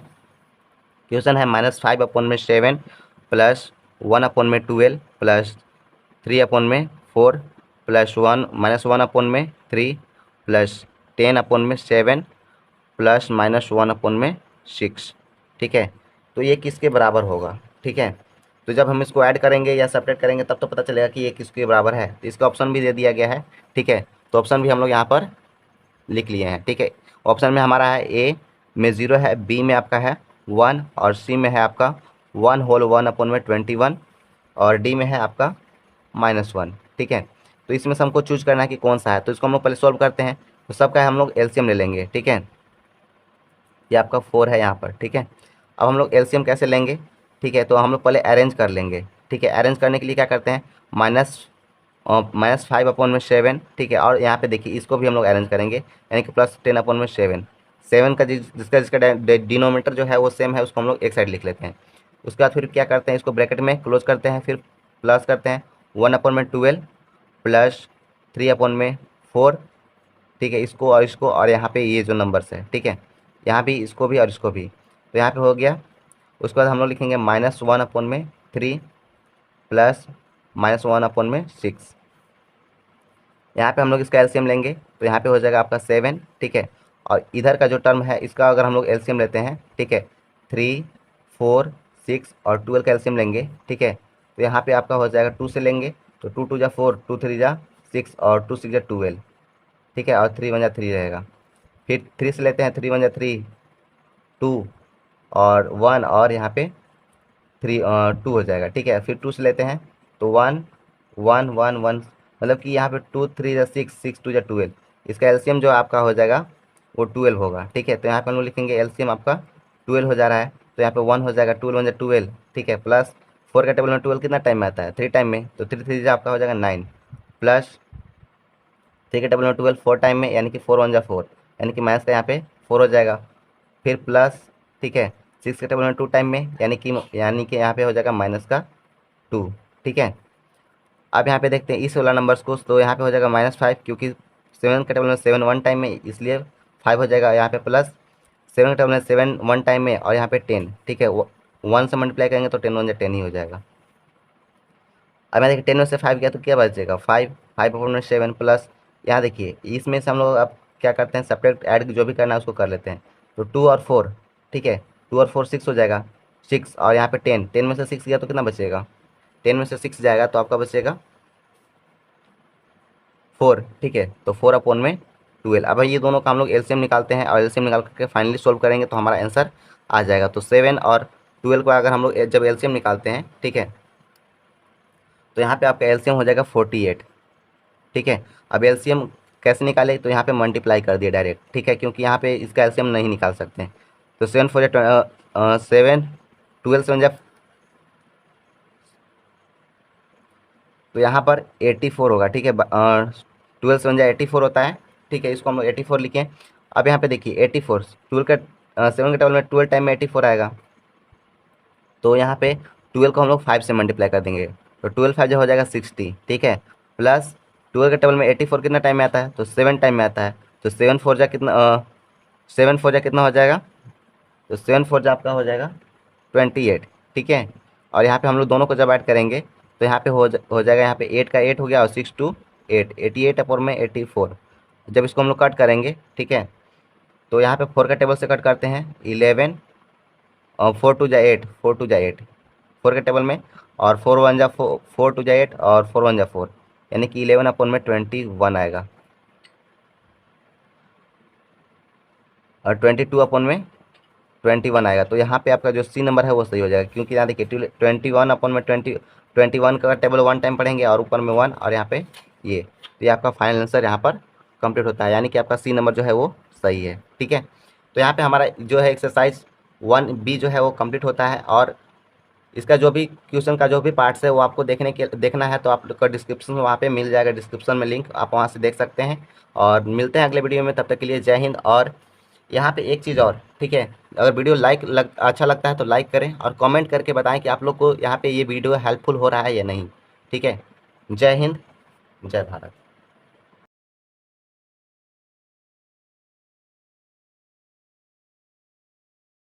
क्वेश्चन है -5/7 plus 1/12 plus 3/4 plus 1/3 plus 10/7 plus -1/6। ठीक है, तो ये किसके बराबर होगा। ठीक है, तो जब हम इसको ऐड करेंगे या सब्ट्रैक्ट करेंगे तब तो पता चलेगा कि ये किसके बराबर है। तो इसका ऑप्शन भी दे दिया गया है। ठीक है, तो ऑप्शन भी हम लोग यहाँ पर लिख लिए हैं। ठीक है, ऑप्शन में हमारा है ए में 0 है, बी में आपका है 1 और सी में है आपका 1/1/21 और डी में है आपका -1। ठीक है, तो इसमें से हमको चूज करना है कि कौन सा है। तो इसको हम लोग पहले सॉल्व करते हैं। तो सबका हम लोग एलसीएम ले लेंगे। ठीक है, ये आपका 4 है यहाँ पर। ठीक है, अब हम लोग एलसीएम कैसे लेंगे। ठीक है, तो हम लोग पहले अरेंज कर लेंगे। ठीक है, अरेंज करने के लिए क्या करते हैं, -5/7। ठीक है, और यहाँ पे देखिए इसको भी हम लोग अरेंज करेंगे, यानी कि +10/7। 7 का जिसका जिसका डिनोमीटर जो है वो सेम है, उसको हम लोग एक साइड लिख लेते हैं। उसके बाद फिर क्या करते हैं, इसको ब्रैकेट में क्लोज करते हैं, फिर प्लस करते हैं 1/12 प्लस 3/4। ठीक है, इसको और इसको और यहाँ पे ये जो नंबर्स है। ठीक है, यहाँ भी इसको भी और इसको भी, तो यहाँ पे हो गया। उसके बाद हम लोग लिखेंगे -1/3 प्लस -1/6। यहाँ पे हम लोग इसका एलसीएम लेंगे तो यहाँ पे हो जाएगा आपका 7। ठीक है, और इधर का जो टर्म है इसका अगर हम लोग एलसीएम लेते हैं, ठीक है, 3, 4, 6 और 12 का एलसीएम लेंगे। ठीक है, तो यहाँ पे आपका हो जाएगा 2 से लेंगे तो 2 2 जा 4, 2 3 जा 6 और 2 6 जा 12। ठीक है, और 3 1 जा 3 रहेगा। फिर 3 से लेते हैं, 3 1 जा 3, 2 और 1 और यहाँ पे 2 हो जाएगा। ठीक है, फिर 2 से लेते हैं तो 1 1 1 1, मतलब कि यहाँ पे 2 3 जा 6, 6 2 जा 12। इसका एलसीएम जो आपका हो जाएगा वो 12 होगा। ठीक है, तो यहाँ पे हम लोग लिखेंगे एलसीएम आपका 12 हो जा रहा है, तो यहाँ पे 1 हो जाएगा, 12 1 जा 12। ठीक है, प्लस 4 का टेबल में 12 कितना टाइम में आता है, 3 टाइम में, तो 3 3 जा आपका हो जाएगा 9 प्लस 3 के टेबल में 12 4 टाइम में, यानी कि 4 1 जा 4, यानी कि माइनस का यहाँ पे 4 हो जाएगा। फिर प्लस, ठीक है, 6 के टेबल में 2 टाइम में, यानी कि यहाँ पे हो जाएगा -2। ठीक है, अब यहाँ पे देखते हैं इस वाला नंबर्स को, तो यहाँ पे हो जाएगा -5, क्योंकि 7 के टेबल में 7 1 टाइम में, इसलिए 5 हो जाएगा। यहाँ पे प्लस 7 के टेबल में 7 1 टाइम में और यहाँ पे 10। ठीक है, 1 से मल्टीप्लाई करेंगे तो 10 1 जा 10 ही हो जाएगा। अब यहाँ देखिए 10 में से 5 गया तो क्या बचेगा, 5 5/7 प्लस, यहाँ देखिए इसमें से हम लोग अब क्या करते हैं, सब्ट्रैक्ट ऐड जो भी करना है उसको कर लेते हैं। तो 2 और 4, ठीक है, 2 और 4 6 हो जाएगा, 6 और यहाँ पे 10, 10 में से 6 गया तो कितना बचेगा, 10 में से 6 जाएगा तो आपका बचेगा 4। ठीक है, तो 4/12। अब ये दोनों का हम लोग एलसीएम निकालते हैं और एलसीएम निकाल करके फाइनली सोल्व करेंगे तो हमारा आंसर आ जाएगा। तो 7 और 12 को अगर हम लोग जब एलसीएम निकालते हैं, ठीक है, तो यहाँ पे आपका एलसीएम हो जाएगा 48। ठीक है, अब एलसीएम कैसे निकाले, तो यहाँ पे मल्टीप्लाई कर दिया डायरेक्ट। ठीक है, क्योंकि यहाँ पे इसका एलसीएम नहीं निकाल सकते हैं। तो 7 4 7, 12 7 जा, तो यहाँ पर 84 होगा। ठीक है, 12 7 जा 84 होता है। ठीक है, इसको हम लोग 84 लिखें। अब यहाँ पे देखिए 84, 12 का 7 के टेबल में 12 टाइम में 84 आएगा, तो यहाँ पे 12 को हम लोग 5 से मल्टीप्लाई कर देंगे, तो 12 5 जो हो जाएगा 60। ठीक है, प्लस 12 के टेबल में 84 कितना टाइम में आता है, तो 7 टाइम में आता है, तो 7 4 जा कितना 7 4 जा कितना हो जाएगा, तो 7 4 जा आपका हो जाएगा 28। ठीक है, और यहाँ पे हम लोग दोनों को जब ऐड करेंगे तो यहाँ पे हो जाएगा, यहाँ पे 8 का 8 हो गया और 6 2 8, 88/84। जब इसको हम लोग कट करेंगे, ठीक है, तो यहाँ पे 4 का टेबल से कट करते हैं 11 और 4 2 जा 8, 4 2 जा 8 4 के टेबल में, और 4 1 जा 4, 4 2 जा 8 और 4 1 जा 4, यानी कि 11/21 आएगा, और 22/21 आएगा। तो यहाँ पे आपका जो सी नंबर है वो सही हो जाएगा, क्योंकि यहाँ देखिए 21 का टेबल 1 टाइम पढ़ेंगे और ऊपर में 1 और यहाँ पे ये, तो ये आपका फाइनल आंसर यहाँ पर कंप्लीट होता है, यानी कि आपका सी नंबर जो है वो सही है। ठीक है, तो यहाँ पे हमारा जो है एक्सरसाइज 1B जो है वो कंप्लीट होता है, और इसका जो भी क्वेश्चन का जो भी पार्ट्स है वो आपको देखना है तो आप लोग का डिस्क्रिप्शन में वहाँ पे मिल जाएगा, डिस्क्रिप्शन में लिंक, आप वहाँ से देख सकते हैं। और मिलते हैं अगले वीडियो में, तब तक के लिए जय हिंद। और यहाँ पे एक चीज़ और, ठीक है, अगर वीडियो अच्छा लगता है तो लाइक करें और कमेंट करके बताएं कि आप लोग को यहाँ पे ये वीडियो हेल्पफुल हो रहा है या नहीं। ठीक है, जय हिंद, जय भारत।